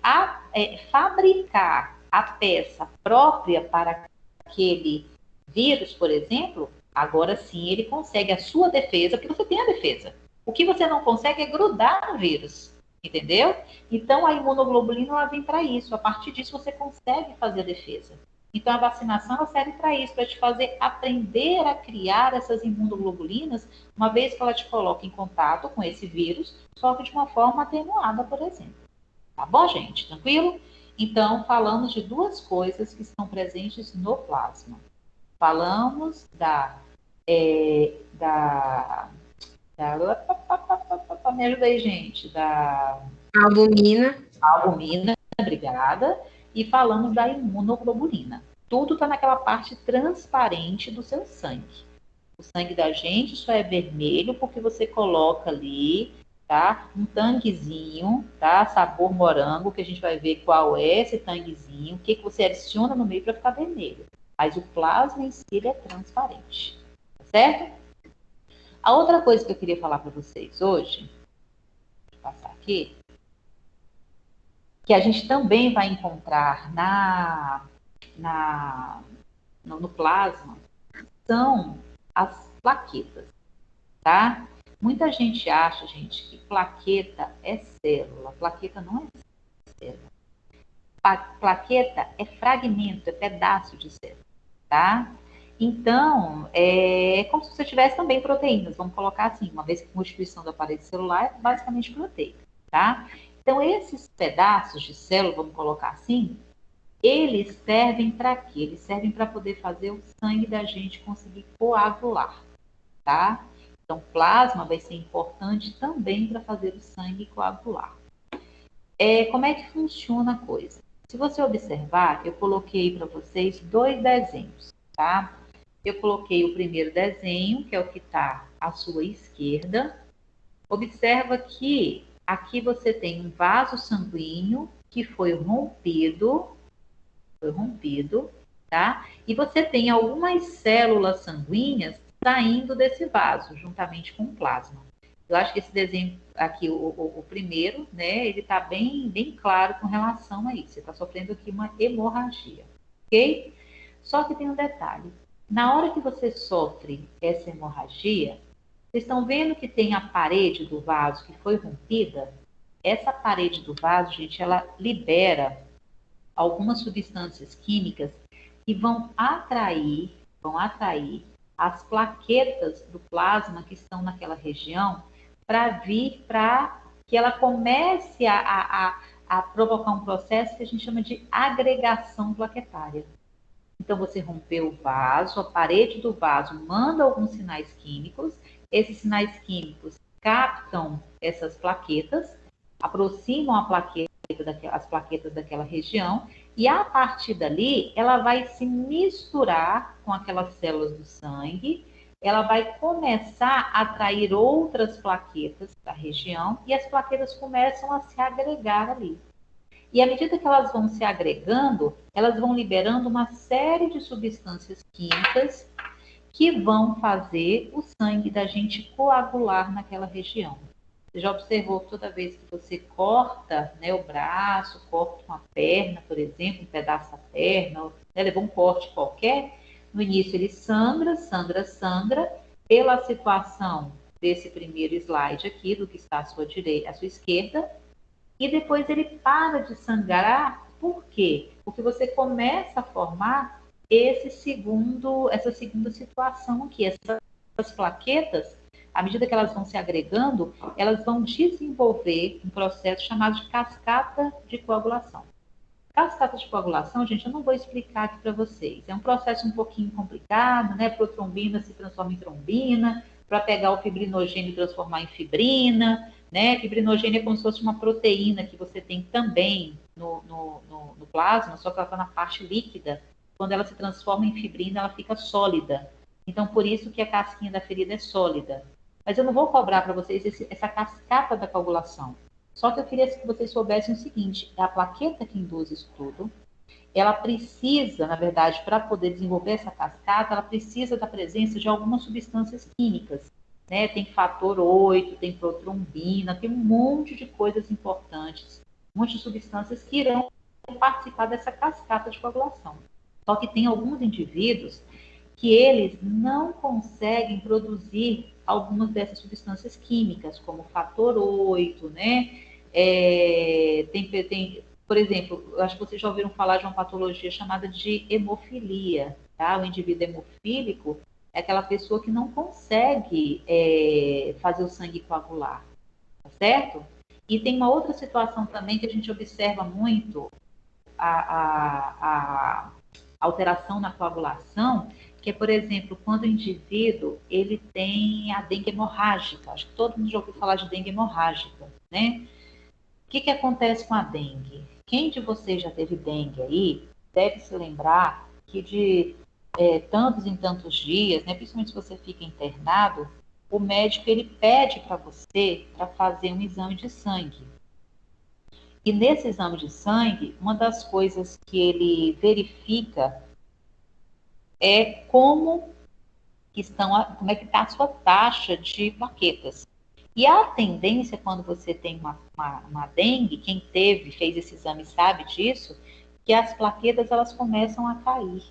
fabricar a peça própria para aquele vírus, por exemplo, agora sim ele consegue a sua defesa, porque você tem a defesa. O que você não consegue é grudar no vírus, entendeu? Então a imunoglobulina ela vem para isso. A partir disso você consegue fazer a defesa. Então a vacinação ela serve para isso, para te fazer aprender a criar essas imunoglobulinas, uma vez que ela te coloca em contato com esse vírus, só que de uma forma atenuada, por exemplo. Tá bom, gente? Tranquilo? Então, falamos de duas coisas que estão presentes no plasma. Falamos me ajuda aí, gente, da albumina, obrigada, e falamos da imunoglobulina. Tudo está naquela parte transparente do seu sangue. O sangue da gente só é vermelho porque você coloca ali, tá? Um tanguezinho, tá? Sabor morango, que a gente vai ver qual é esse tanguezinho, o que você adiciona no meio para ficar vermelho. Mas o plasma em si ele é transparente, tá certo? A outra coisa que eu queria falar para vocês hoje, vou passar aqui, que a gente também vai encontrar no plasma, são as plaquetas, tá? Muita gente acha, gente, que plaqueta é célula. Plaqueta não é célula. Plaqueta é fragmento, é pedaço de célula, tá? Então, é como se você tivesse também proteínas, vamos colocar assim, uma vez que a constituição da parede celular é basicamente proteína, tá? Então, esses pedaços de célula, vamos colocar assim, eles servem para quê? Eles servem para poder fazer o sangue da gente conseguir coagular, tá? Então, plasma vai ser importante também para fazer o sangue coagular. Como é que funciona a coisa? Se você observar, eu coloquei para vocês 2 desenhos, tá? Eu coloquei o primeiro desenho, que é o que está à sua esquerda. Observa que aqui você tem um vaso sanguíneo que foi rompido, tá? E você tem algumas células sanguíneas saindo desse vaso, juntamente com o plasma. Eu acho que esse desenho aqui, o primeiro, né, ele está bem claro com relação a isso. Você está sofrendo aqui uma hemorragia, ok? Só que tem um detalhe. Na hora que você sofre essa hemorragia, vocês estão vendo que tem a parede do vaso que foi rompida? Essa parede do vaso, gente, ela libera algumas substâncias químicas que vão atrair as plaquetas do plasma que estão naquela região para que ela comece a provocar um processo que a gente chama de agregação plaquetária. Então, você rompeu o vaso, a parede do vaso manda alguns sinais químicos, esses sinais químicos captam essas plaquetas, aproximam as plaquetas daquela região, e a partir dali, ela vai se misturar com aquelas células do sangue, ela vai começar a atrair outras plaquetas da região, e as plaquetas começam a se agregar ali. E à medida que elas vão se agregando, elas vão liberando uma série de substâncias químicas que vão fazer o sangue da gente coagular naquela região. Você já observou que toda vez que você corta, né, o braço, corta uma perna, por exemplo, um pedaço da perna, né, levou um corte qualquer, no início ele sangra, pela situação desse primeiro slide aqui, do que está à sua direita, à sua esquerda, e depois ele para de sangrar. Por quê? Porque você começa a formar essa segunda situação aqui. Essas plaquetas, à medida que elas vão se agregando, elas vão desenvolver um processo chamado de cascata de coagulação. Cascata de coagulação, gente, eu não vou explicar aqui para vocês. É um processo um pouquinho complicado, né? Protrombina se transforma em trombina, para pegar o fibrinogênio e transformar em fibrina, né? Fibrinogênio é como se fosse uma proteína que você tem também no plasma, só que ela está na parte líquida. Quando ela se transforma em fibrina, ela fica sólida. Então, por isso que a casquinha da ferida é sólida. Mas eu não vou cobrar para vocês essa cascata da coagulação. Só que eu queria que vocês soubessem o seguinte, é a plaqueta que induz isso tudo. Ela precisa, na verdade, para poder desenvolver essa cascata, ela precisa da presença de algumas substâncias químicas, né? Tem fator 8, tem protrombina, tem um monte de coisas importantes, um monte de substâncias que irão participar dessa cascata de coagulação. Só que tem alguns indivíduos que eles não conseguem produzir algumas dessas substâncias químicas, como fator 8, né? Por exemplo, eu acho que vocês já ouviram falar de uma patologia chamada de hemofilia, tá? O indivíduo hemofílico é aquela pessoa que não consegue fazer o sangue coagular, tá certo? E tem uma outra situação também que a gente observa muito a alteração na coagulação, que é, por exemplo, quando o indivíduo ele tem a dengue hemorrágica. Acho que todo mundo já ouviu falar de dengue hemorrágica, né? O que acontece com a dengue? Quem de vocês já teve dengue aí, deve se lembrar que de tantos em tantos dias, né, principalmente se você fica internado, o médico ele pede para você para fazer um exame de sangue. E nesse exame de sangue, uma das coisas que ele verifica é como é que está a sua taxa de plaquetas. E a tendência, quando você tem uma dengue, quem fez esse exame sabe disso, que as plaquetas elas começam a cair.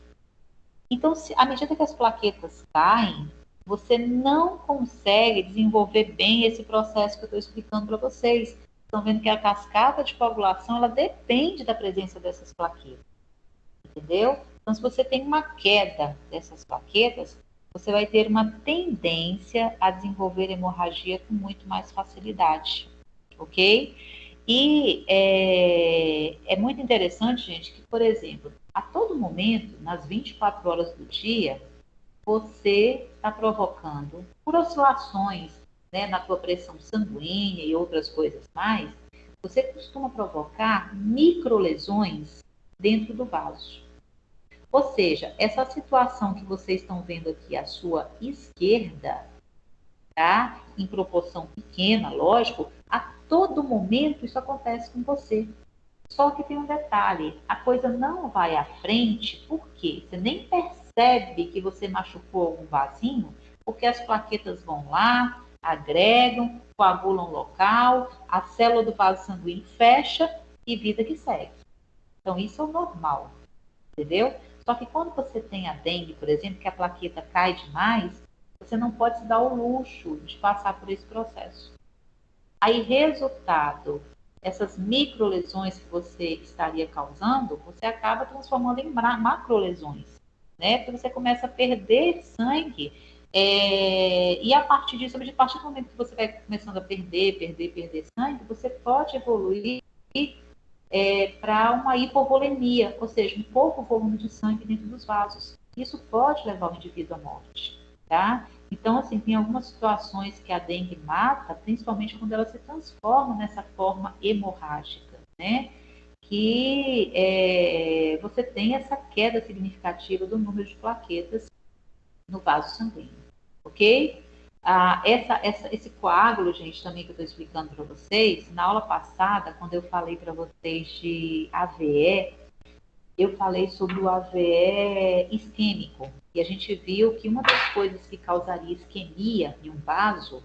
Então, à medida que as plaquetas caem, você não consegue desenvolver bem esse processo que eu estou explicando para vocês. Estão vendo que a cascata de coagulação, ela depende da presença dessas plaquetas, entendeu? Então, se você tem uma queda dessas plaquetas, você vai ter uma tendência a desenvolver hemorragia com muito mais facilidade, ok? E é muito interessante, gente, que, por exemplo, a todo momento, nas 24 horas do dia, você está provocando, por oscilações, né, na tua pressão sanguínea e outras coisas mais, você costuma provocar microlesões dentro do vaso. Ou seja, essa situação que vocês estão vendo aqui à sua esquerda, tá? Em proporção pequena, lógico, a todo momento isso acontece com você. Só que tem um detalhe, a coisa não vai à frente, por quê? Você nem percebe que você machucou algum vasinho, porque as plaquetas vão lá, agregam, coagulam local, a célula do vaso sanguíneo fecha e vida que segue. Então, isso é o normal, entendeu? Só que quando você tem a dengue, por exemplo, que a plaqueta cai demais, você não pode se dar o luxo de passar por esse processo. Aí, resultado, essas microlesões que você estaria causando, você acaba transformando em macrolesões, né? Porque você começa a perder sangue, e a partir disso, a partir do momento que você vai começando a perder sangue, você pode evoluir para uma hipovolemia, ou seja, um pouco volume de sangue dentro dos vasos. Isso pode levar o indivíduo à morte, tá? Então, assim, tem algumas situações que a dengue mata, principalmente quando ela se transforma nessa forma hemorrágica, né? Que você tem essa queda significativa do número de plaquetas no vaso sanguíneo, ok? Esse coágulo, gente, também que eu estou explicando para vocês, na aula passada, quando eu falei para vocês de AVE, eu falei sobre o AVE isquêmico. E a gente viu que uma das coisas que causaria isquemia em um vaso,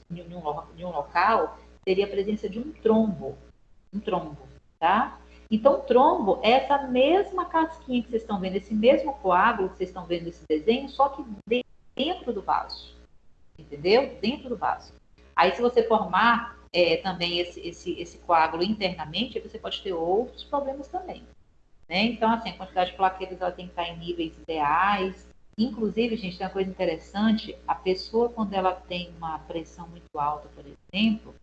em um local, seria a presença de um trombo, tá? Então, o trombo é essa mesma casquinha que vocês estão vendo, esse mesmo coágulo que vocês estão vendo nesse desenho, só que dentro do vaso, entendeu? Dentro do vaso. Aí, se você formar também esse coágulo internamente, você pode ter outros problemas também, né? Então, assim, a quantidade de plaquetas ela tem que estar em níveis ideais. Inclusive, gente, tem uma coisa interessante, a pessoa, quando ela tem uma pressão muito alta, por exemplo,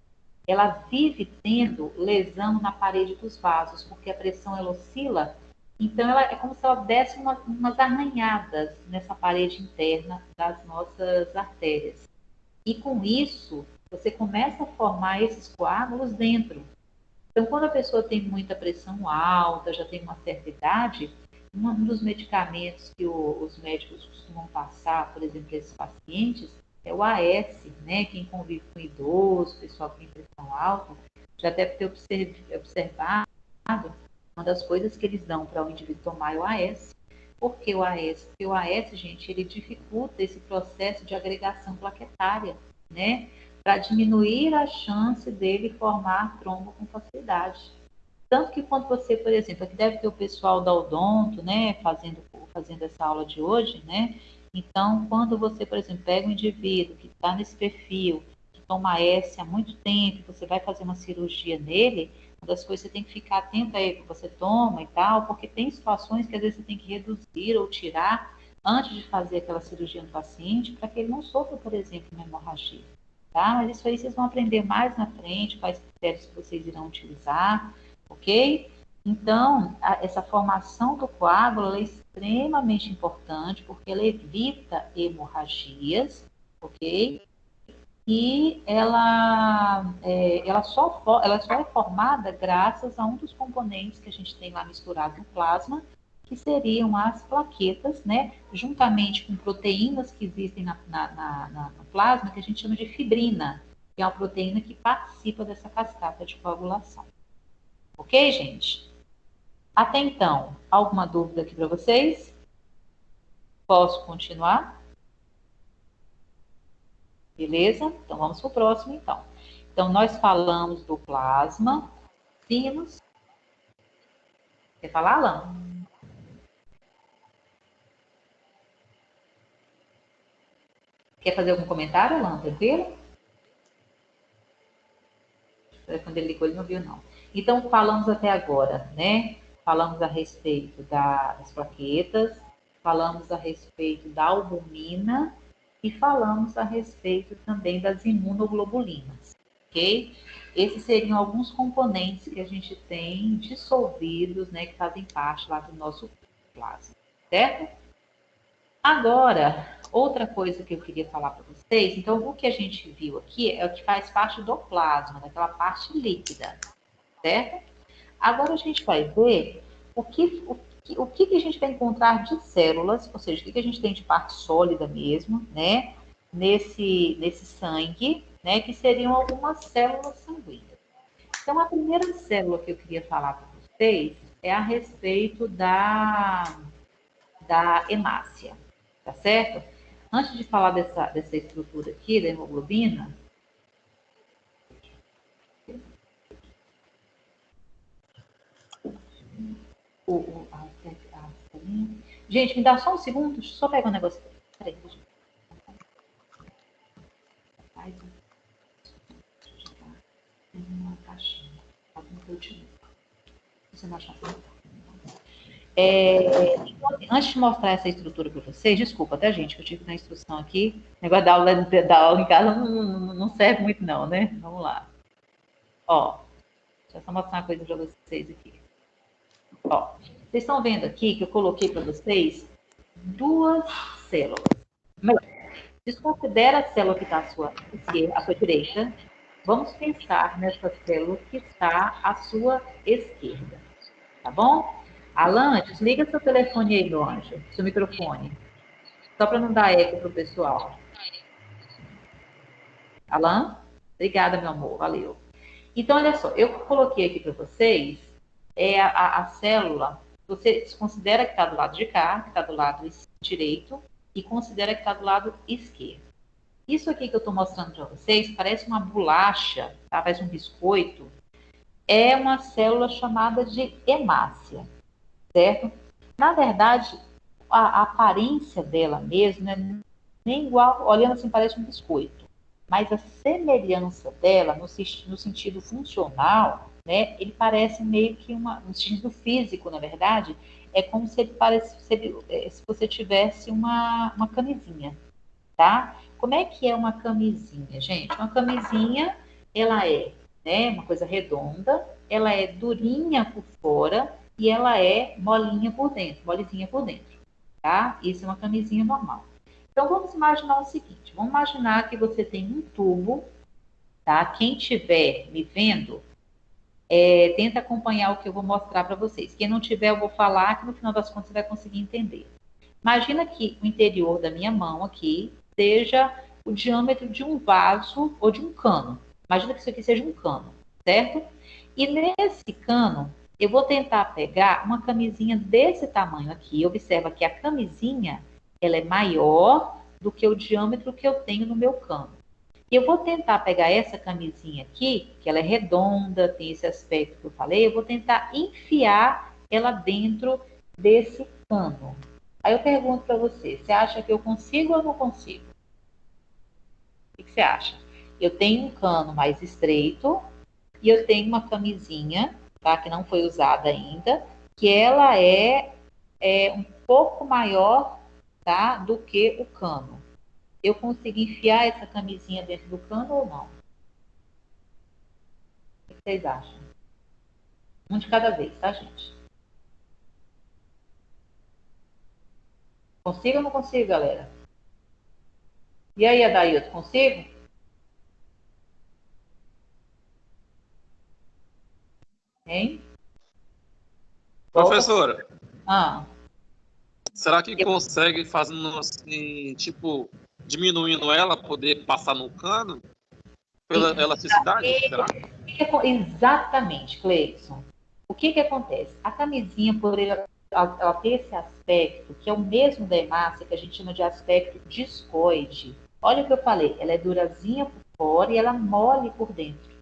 ela vive tendo lesão na parede dos vasos, porque a pressão ela oscila, então ela é como se ela desse umas arranhadas nessa parede interna das nossas artérias. E com isso, você começa a formar esses coágulos dentro. Então, quando a pessoa tem muita pressão alta, já tem uma certa idade, um dos medicamentos que os médicos costumam passar, por exemplo, para esses pacientes, é o AS, né? Quem convive com idoso, pessoal que tem pressão alta, já deve ter observado uma das coisas que eles dão para o indivíduo tomar é o AS. Por que o AS? Porque o AS, gente, ele dificulta esse processo de agregação plaquetária, né? Para diminuir a chance dele formar trombo com facilidade. Tanto que quando você, por exemplo, aqui deve ter o pessoal da Odonto, né, fazendo essa aula de hoje, né? Então, quando você, por exemplo, pega um indivíduo que está nesse perfil, que toma S há muito tempo, você vai fazer uma cirurgia nele, uma das coisas que você tem que ficar atento aí que você toma e tal, porque tem situações que às vezes você tem que reduzir ou tirar antes de fazer aquela cirurgia no paciente, para que ele não sofra, por exemplo, uma hemorragia. Tá? Mas isso aí vocês vão aprender mais na frente, quais critérios que vocês irão utilizar, ok? Então, essa formação do coágulo é extremamente importante, porque ela evita hemorragias, ok? E ela só é formada graças a um dos componentes que a gente tem lá misturado no plasma, que seriam as plaquetas, né? Juntamente com proteínas que existem no plasma, que a gente chama de fibrina, que é uma proteína que participa dessa cascata de coagulação. Ok, gente? Até então, alguma dúvida aqui para vocês? Posso continuar? Beleza? Então, vamos para o próximo, então. Então, nós falamos do plasma, sinos. Quer falar, Alan? Quer fazer algum comentário, Alan? Tranquilo? Quando ele ligou, ele não viu, não. Então, falamos até agora, né? Falamos a respeito das plaquetas, falamos a respeito da albumina e falamos a respeito também das imunoglobulinas, ok? Esses seriam alguns componentes que a gente tem dissolvidos, né, que fazem parte lá do nosso plasma, certo? Agora, outra coisa que eu queria falar para vocês, então o que a gente viu aqui é o que faz parte do plasma, daquela parte líquida, certo? Agora a gente vai ver o que a gente vai encontrar de células, ou seja, o que a gente tem de parte sólida mesmo, né? Nesse sangue, né? Que seriam algumas células sanguíneas. Então, a primeira célula que eu queria falar para vocês é a respeito da hemácia, tá certo? Antes de falar dessa estrutura aqui, da hemoglobina, gente, me dá só um segundo, deixa eu só pegar um negócio. Peraí, deixa eu... Uma caixinha. Você não achar antes de mostrar essa estrutura para vocês, desculpa, tá, gente, que eu tive na instrução aqui. O negócio da aula em casa não serve muito, não, né? Vamos lá. Ó, deixa eu só mostrar uma coisa para vocês aqui. Ó, vocês estão vendo aqui que eu coloquei para vocês duas células. Desconsidera a célula que está à sua direita. Vamos pensar nessa célula que está à sua esquerda. Tá bom? Alan, desliga seu telefone aí, meu anjo. Seu microfone. Só para não dar eco para o pessoal. Alan? Obrigada, meu amor. Valeu. Então, olha só. Eu coloquei aqui para vocês a célula. Você considera que está do lado de cá, que está do lado direito, e considera que está do lado esquerdo. Isso aqui que eu estou mostrando para vocês parece uma bolacha, tá? Parece um biscoito. É uma célula chamada de hemácia, certo? Na verdade, a aparência dela mesmo não é nem igual, olhando assim, parece um biscoito. Mas a semelhança dela, no sentido funcional, né, ele parece meio que no sentido físico, na verdade, é como se ele se você tivesse uma camisinha, tá? Como é que é uma camisinha, gente? Uma camisinha, ela é, né, uma coisa redonda, ela é durinha por fora e ela é molinha por dentro, molezinha por dentro, tá? Isso é uma camisinha normal. Então, vamos imaginar o seguinte, vamos imaginar que você tem um tubo, tá? Quem estiver me vendo, tenta acompanhar o que eu vou mostrar para vocês. Quem não tiver, eu vou falar, que no final das contas você vai conseguir entender. Imagina que o interior da minha mão aqui seja o diâmetro de um vaso ou de um cano. Imagina que isso aqui seja um cano, certo? E nesse cano, eu vou tentar pegar uma camisinha desse tamanho aqui. Observa que a camisinha, ela é maior do que o diâmetro que eu tenho no meu cano. E eu vou tentar pegar essa camisinha aqui, que ela é redonda, tem esse aspecto que eu falei, eu vou tentar enfiar ela dentro desse cano. Aí eu pergunto para você, você acha que eu consigo ou não consigo? O que você acha? Eu tenho um cano mais estreito e eu tenho uma camisinha, tá, que não foi usada ainda, que ela é um pouco maior, tá, do que o cano. Eu consigo enfiar essa camisinha dentro do cano ou não? O que vocês acham? Um de cada vez, tá, gente? Consigo ou não consigo, galera? E aí, Adailton, consigo? Hein? Professora, Ah, será que consegue fazendo assim, tipo, diminuindo ela, poder passar no cano? Pela elasticidade? Será? exatamente, Cleison. O que acontece? A camisinha, por ela ter esse aspecto, que é o mesmo da hemácia, que a gente chama de aspecto discoide. Olha o que eu falei, ela é durazinha por fora e ela mole por dentro.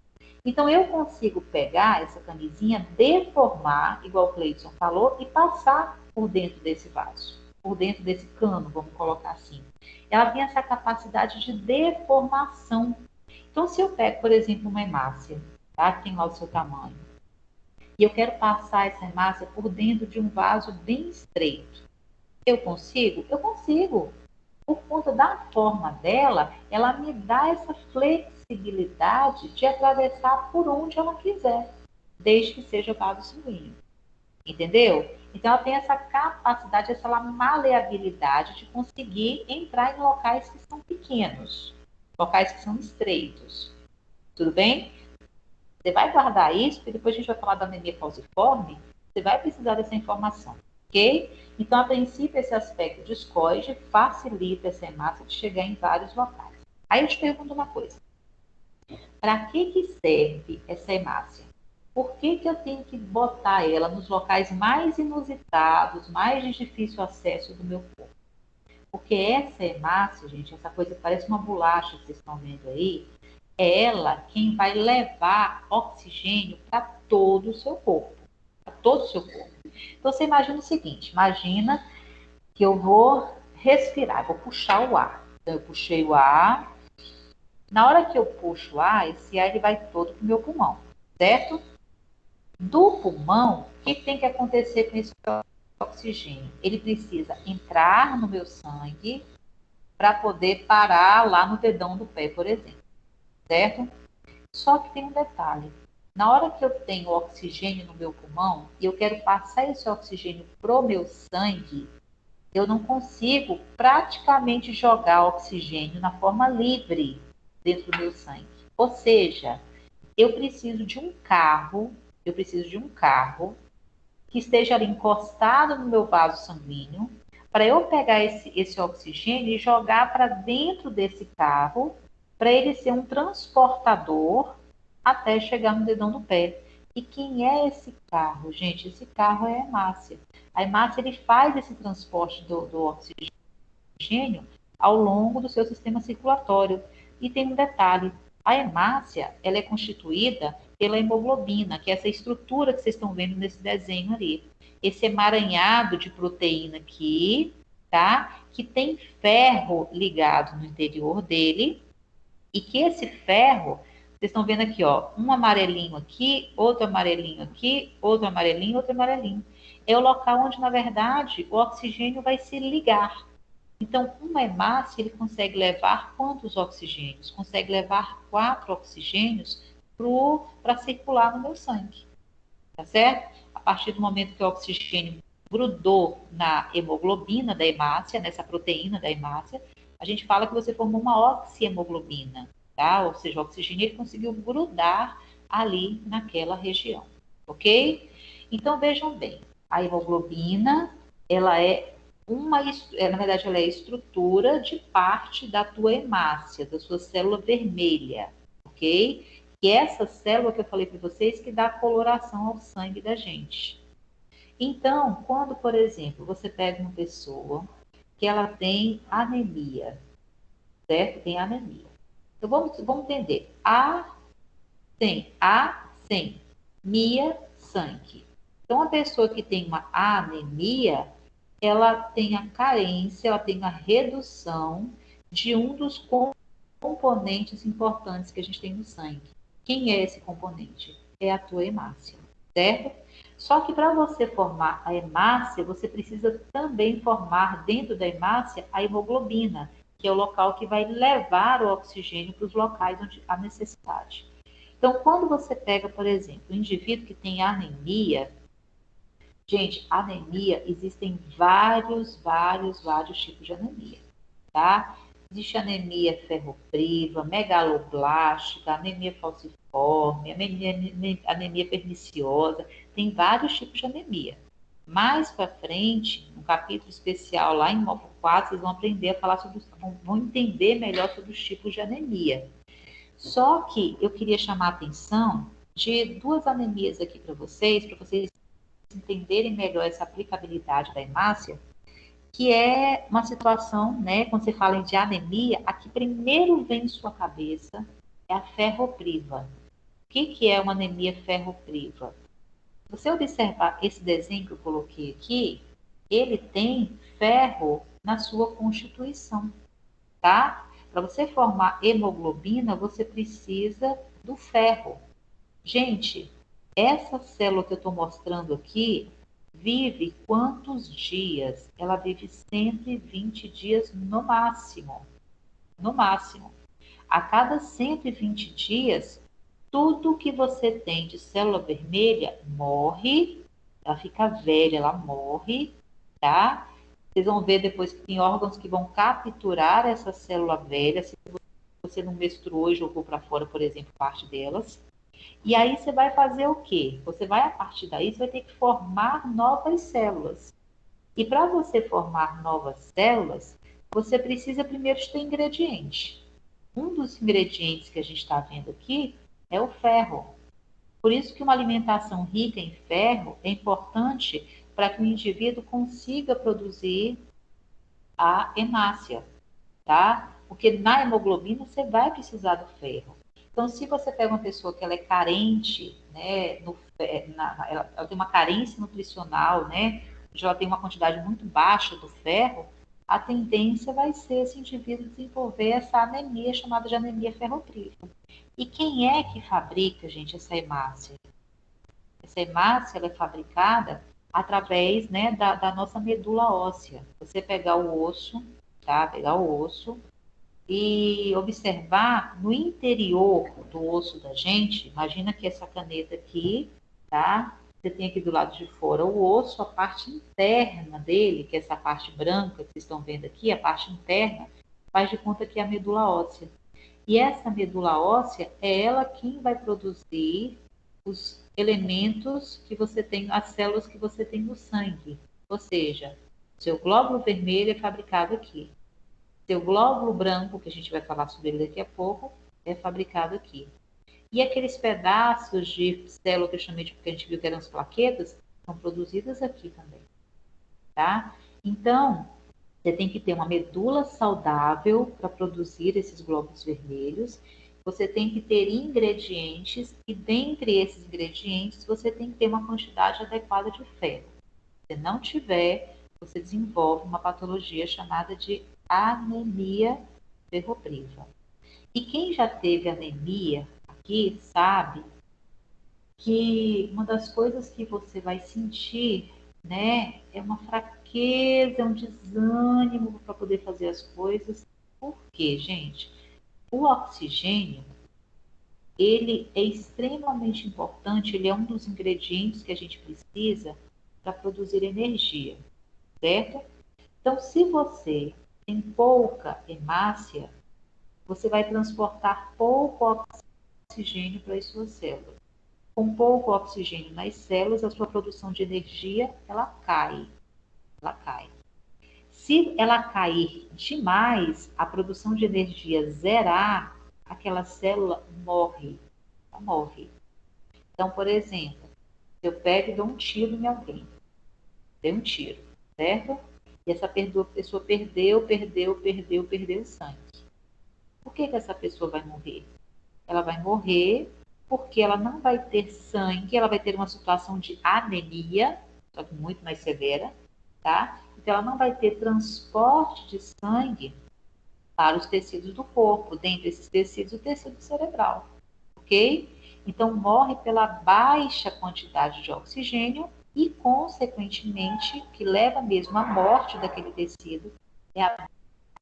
Então, eu consigo pegar essa camisinha, deformar, igual o Cleison falou, e passar por dentro desse vaso, por dentro desse cano, vamos colocar assim. ela tem essa capacidade de deformação. Então, se eu pego, por exemplo, uma hemácia, tá? Que tem lá o seu tamanho, e eu quero passar essa hemácia por dentro de um vaso bem estreito, eu consigo? Eu consigo. Por conta da forma dela, ela me dá essa flexibilidade de atravessar por onde ela quiser, desde que seja vaso sanguíneo. Entendeu? Então, ela tem essa capacidade, essa maleabilidade de conseguir entrar em locais que são pequenos, locais que são estreitos. Tudo bem? Você vai guardar isso, porque depois a gente vai falar da anemia falciforme, você vai precisar dessa informação, ok? Então, a princípio, esse aspecto discoide facilita essa hemácia de chegar em vários locais. Aí eu te pergunto uma coisa. Para que serve essa hemácia? Por que eu tenho que botar ela nos locais mais inusitados, mais de difícil acesso do meu corpo? Porque essa hemácia, gente, essa coisa que parece uma bolacha que vocês estão vendo aí, é ela quem vai levar oxigênio para todo o seu corpo. Para todo o seu corpo. Então, você imagina o seguinte, imagina que eu vou respirar, vou puxar o ar. Então, eu puxei o ar. Na hora que eu puxo o ar, esse ar ele vai todo para o meu pulmão, certo? Do pulmão, o que tem que acontecer com esse oxigênio? Ele precisa entrar no meu sangue para poder parar lá no dedão do pé, por exemplo, certo? Só que tem um detalhe. Na hora que eu tenho oxigênio no meu pulmão e eu quero passar esse oxigênio pro meu sangue, eu não consigo praticamente jogar oxigênio na forma livre dentro do meu sangue. Ou seja, eu preciso de um carro que esteja ali encostado no meu vaso sanguíneo, para eu pegar esse oxigênio e jogar para dentro desse carro, para ele ser um transportador até chegar no dedão do pé. E quem é esse carro, gente? Esse carro é a hemácia. A hemácia ele faz esse transporte do oxigênio ao longo do seu sistema circulatório. E tem um detalhe, a hemácia ela é constituída pela hemoglobina, que é essa estrutura que vocês estão vendo nesse desenho ali. Esse emaranhado de proteína aqui, tá? Que tem ferro ligado no interior dele, e que esse ferro, vocês estão vendo aqui, ó, um amarelinho aqui, outro amarelinho aqui, outro amarelinho, outro amarelinho. É o local onde, na verdade, o oxigênio vai se ligar. Então, uma hemácia, ele consegue levar quantos oxigênios? Consegue levar 4 oxigênios para circular no meu sangue, tá certo? A partir do momento que o oxigênio grudou na hemoglobina da hemácia, nessa proteína da hemácia, a gente fala que você formou uma oxihemoglobina, tá? Ou seja, o oxigênio ele conseguiu grudar ali naquela região, ok? Então, vejam bem, a hemoglobina, ela é na verdade, ela é a estrutura de parte da tua hemácia, da sua célula vermelha, ok? E essa célula que eu falei para vocês que dá coloração ao sangue da gente. Então, quando, por exemplo, você pega uma pessoa que ela tem anemia, certo? Tem anemia. Então, vamos entender. Sem, mia, sangue. Então, a pessoa que tem uma anemia, ela tem a carência, ela tem a redução de um dos componentes importantes que a gente tem no sangue. Quem é esse componente? É a tua hemácia, certo? Só que para você formar a hemácia, você precisa também formar dentro da hemácia a hemoglobina, que é o local que vai levar o oxigênio para os locais onde há necessidade. Então, quando você pega, por exemplo, um indivíduo que tem anemia, gente, anemia, existem vários tipos de anemia, tá? Existe anemia ferropriva, megaloblástica, anemia falciforme, anemia perniciosa, tem vários tipos de anemia. Mais para frente, no capítulo especial lá em Morfo 4, vocês vão aprender a falar sobre, vão entender melhor sobre os tipos de anemia. Só que eu queria chamar a atenção de 2 anemias aqui para vocês entenderem melhor essa aplicabilidade da hemácia, que é uma situação, né, quando você fala de anemia, a que primeiro vem em sua cabeça é a ferropriva. O que é uma anemia ferropriva? Se você observar esse desenho que eu coloquei aqui, ele tem ferro na sua constituição. tá? Para você formar hemoglobina, você precisa do ferro. Gente, essa célula que eu estou mostrando aqui vive quantos dias? Ela vive 120 dias no máximo. No máximo. A cada 120 dias, tudo que você tem de célula vermelha morre, ela fica velha, ela morre, tá? Vocês vão ver depois que tem órgãos que vão capturar essa célula velha, se você não menstruou e jogou para fora, por exemplo, parte delas. E aí você vai fazer o quê? Você vai, a partir daí, você vai ter que formar novas células. E para você formar novas células, você precisa primeiro ter ingrediente. Um dos ingredientes que a gente está vendo aqui é o ferro. Por isso que uma alimentação rica em ferro é importante para que o indivíduo consiga produzir a hemácia, tá? Porque na hemoglobina você vai precisar do ferro. Então, se você pega uma pessoa que ela é carente, né, ela tem uma carência nutricional, né, já tem uma quantidade muito baixa do ferro, a tendência vai ser esse indivíduo desenvolver essa anemia chamada de anemia ferropriva. E quem é que fabrica, gente, essa hemácia? Essa hemácia ela é fabricada através, né, da nossa medula óssea. Você pegar o osso, tá? Pegar o osso e observar no interior do osso da gente. Imagina que essa caneta aqui, tá? Você tem aqui do lado de fora o osso, a parte interna dele, que é essa parte branca que vocês estão vendo aqui, a parte interna, faz de conta que é a medula óssea. E essa medula óssea é ela quem vai produzir os elementos que você tem, as células que você tem no sangue. Ou seja, seu glóbulo vermelho é fabricado aqui. Seu glóbulo branco, que a gente vai falar sobre ele daqui a pouco, é fabricado aqui. E aqueles pedaços de célula que eu chamei de, porque a gente viu que eram as plaquetas, são produzidas aqui também, tá? Então, você tem que ter uma medula saudável para produzir esses glóbulos vermelhos. Você tem que ter ingredientes e dentre esses ingredientes você tem que ter uma quantidade adequada de ferro. Se não tiver, você desenvolve uma patologia chamada de anemia ferropriva. E quem já teve anemia aqui sabe que uma das coisas que você vai sentir, né, é uma fraqueza, é um desânimo para poder fazer as coisas. Por quê, gente? O oxigênio, ele é extremamente importante, ele é um dos ingredientes que a gente precisa para produzir energia, certo? Então, se você tem pouca hemácia, você vai transportar pouco oxigênio para as suas células. Com pouco oxigênio nas células, a sua produção de energia, ela cai. Ela cai. Se ela cair demais, a produção de energia zerar, aquela célula morre. Ela morre. Então, por exemplo, se eu pego e dou um tiro em alguém, dei um tiro, certo? E essa pessoa perdeu sangue. Por que essa pessoa vai morrer? Ela vai morrer porque ela não vai ter sangue, ela vai ter uma situação de anemia, só que muito mais severa, tá? Então, ela não vai ter transporte de sangue para os tecidos do corpo, dentre esses tecidos, o tecido cerebral, ok? Então, morre pela baixa quantidade de oxigênio e, consequentemente, o que leva mesmo à morte daquele tecido é a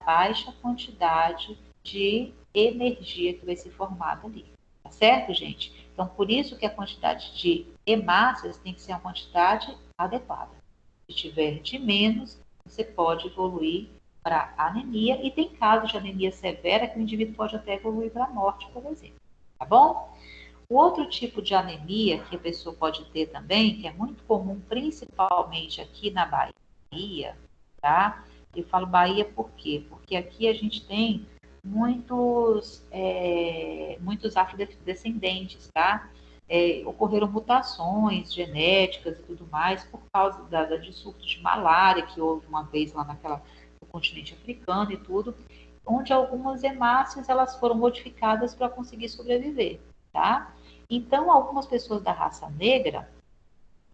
baixa quantidade de energia que vai ser formada ali. Tá certo, gente? Então, por isso que a quantidade de hemácias tem que ser uma quantidade adequada. Se tiver de menos, você pode evoluir para anemia, e tem casos de anemia severa que o indivíduo pode até evoluir para a morte, por exemplo. Tá bom? O outro tipo de anemia que a pessoa pode ter também, que é muito comum, principalmente aqui na Bahia, tá? Eu falo Bahia por quê? Porque aqui a gente tem muitos afrodescendentes, tá? Ocorreram mutações genéticas e tudo mais por causa de surto de malária que houve uma vez lá no continente africano e tudo, onde algumas hemácias elas foram modificadas para conseguir sobreviver, tá? Então, algumas pessoas da raça negra,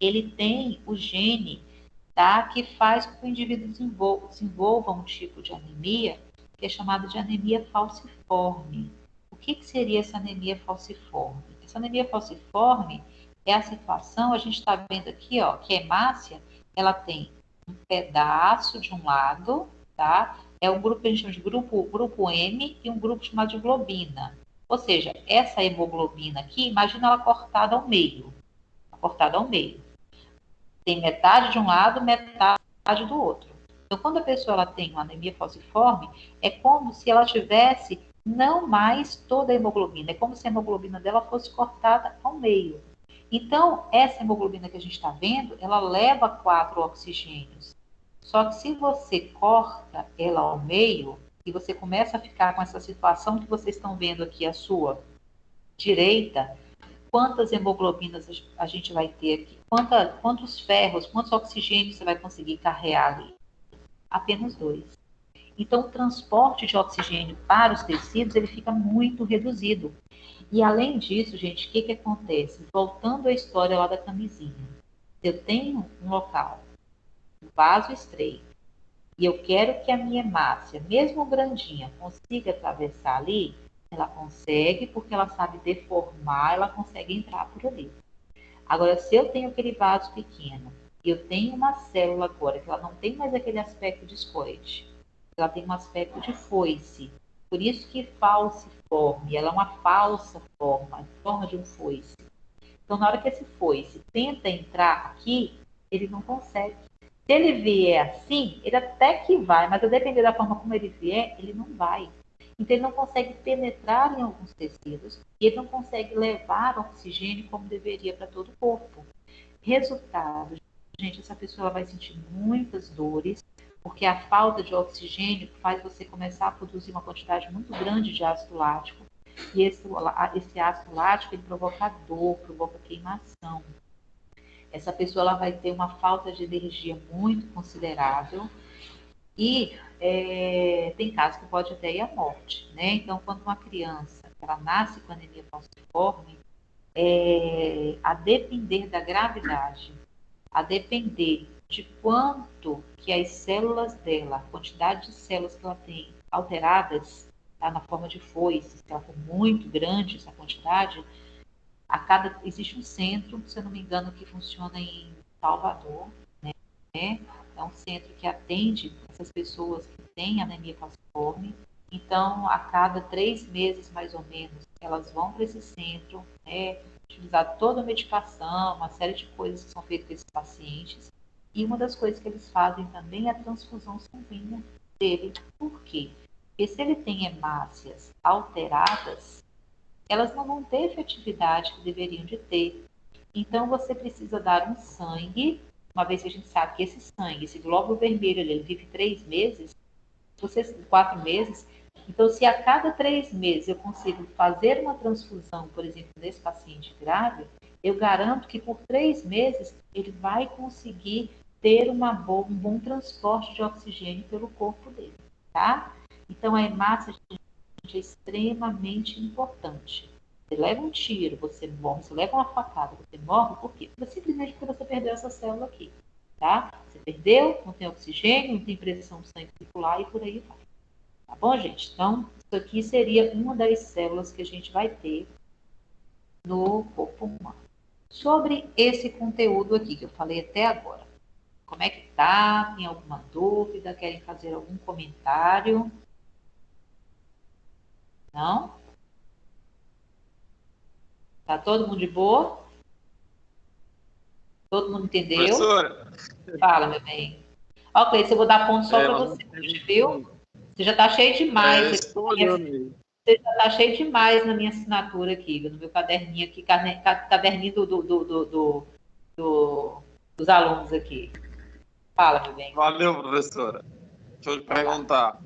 ele tem o gene, tá, que faz com que o indivíduo desenvolva um tipo de anemia que é chamada de anemia falciforme. O que seria essa anemia falciforme? Essa anemia falciforme é a situação, a gente está vendo aqui, ó, que a hemácia, ela tem um pedaço de um lado, tá? É um grupo que a gente chama de grupo M e um grupo chamado de globina. Ou seja, essa hemoglobina aqui, imagina ela cortada ao meio. Cortada ao meio. Tem metade de um lado, metade do outro. Então, quando a pessoa ela tem uma anemia falciforme, é como se ela tivesse não mais toda a hemoglobina. É como se a hemoglobina dela fosse cortada ao meio. Então, essa hemoglobina que a gente está vendo, ela leva 4 oxigênios. Só que se você corta ela ao meio, e você começa a ficar com essa situação que vocês estão vendo aqui à sua direita, quantas hemoglobinas a gente vai ter aqui? Quantos ferros, quantos oxigênios você vai conseguir carregar ali? Apenas 2. Então, o transporte de oxigênio para os tecidos, ele fica muito reduzido. E, além disso, gente, o que acontece? Voltando à história lá da camisinha. Eu tenho um local, um vaso estreito, e eu quero que a minha hemácia, mesmo grandinha, consiga atravessar ali, ela consegue, porque ela sabe deformar, ela consegue entrar por ali. Agora, se eu tenho aquele vaso pequeno, e eu tenho uma célula agora, que ela não tem mais aquele aspecto discoide, ela tem um aspecto de foice. Por isso que falciforme, ela é uma falsa forma, forma de um foice. Então, na hora que esse foice tenta entrar aqui, ele não consegue. Se ele vier assim, ele até que vai, mas a depender da forma como ele vier, ele não vai. Então, ele não consegue penetrar em alguns tecidos e ele não consegue levar oxigênio como deveria para todo o corpo. Resultado, gente, essa pessoa ela vai sentir muitas dores, porque a falta de oxigênio faz você começar a produzir uma quantidade muito grande de ácido lático. E esse ácido lático ele provoca dor, provoca queimação. Essa pessoa ela vai ter uma falta de energia muito considerável e tem casos que pode até ir à morte, né? Então, quando uma criança ela nasce com anemia falciforme, a depender da gravidade, a depender de quanto que as células dela, a quantidade de células que ela tem alteradas, tá, na forma de foice, se ela for muito grande essa quantidade, existe um centro, se eu não me engano, que funciona em Salvador, né? É um centro que atende essas pessoas que têm anemia falciforme. Então, a cada 3 meses, mais ou menos, elas vão para esse centro, né, utilizar toda a medicação, uma série de coisas que são feitas com esses pacientes. E uma das coisas que eles fazem também é a transfusão sanguínea dele. Por quê? Porque se ele tem hemácias alteradas, elas não vão ter a efetividade que deveriam de ter. Então, você precisa dar um sangue, uma vez que a gente sabe que esse sangue, esse glóbulo vermelho, ele vive 3 meses, 4 meses. Então, se a cada 3 meses eu consigo fazer uma transfusão, por exemplo, nesse paciente grave, eu garanto que por 3 meses ele vai conseguir ter um bom transporte de oxigênio pelo corpo dele, tá? Então, a hemácia é extremamente importante. Você leva um tiro, você morre, você leva uma facada, você morre, por quê? Simplesmente porque você perdeu essa célula aqui, tá? Você perdeu, não tem oxigênio, não tem pressão do sangue circular e por aí vai. Tá bom, gente? Então, isso aqui seria uma das células que a gente vai ter no corpo humano. Sobre esse conteúdo aqui que eu falei até agora, como é que tá? Tem alguma dúvida? Querem fazer algum comentário? Não? Tá todo mundo de boa? Todo mundo entendeu? Professora. Fala, meu bem. Ó, Cleiton, eu vou dar ponto só para você, viu? Você já tá cheio demais. Você já tá cheio demais na minha assinatura aqui, no meu caderninho aqui, caderninho dos alunos aqui. Fala, meu bem. Valeu, professora. Deixa eu lhe perguntar.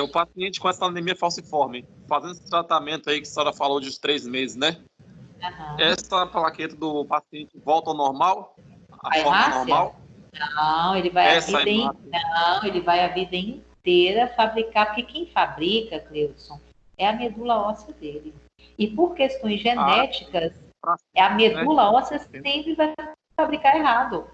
O paciente com essa anemia falciforme, fazendo esse tratamento aí que a senhora falou de 3 meses, né? Uhum. Essa plaqueta do paciente volta ao normal? A forma normal? Não, ele vai ele vai a vida inteira fabricar, porque quem fabrica, Cleudson, é a medula óssea dele. E por questões genéticas, a medula óssea sempre vai fabricar errado.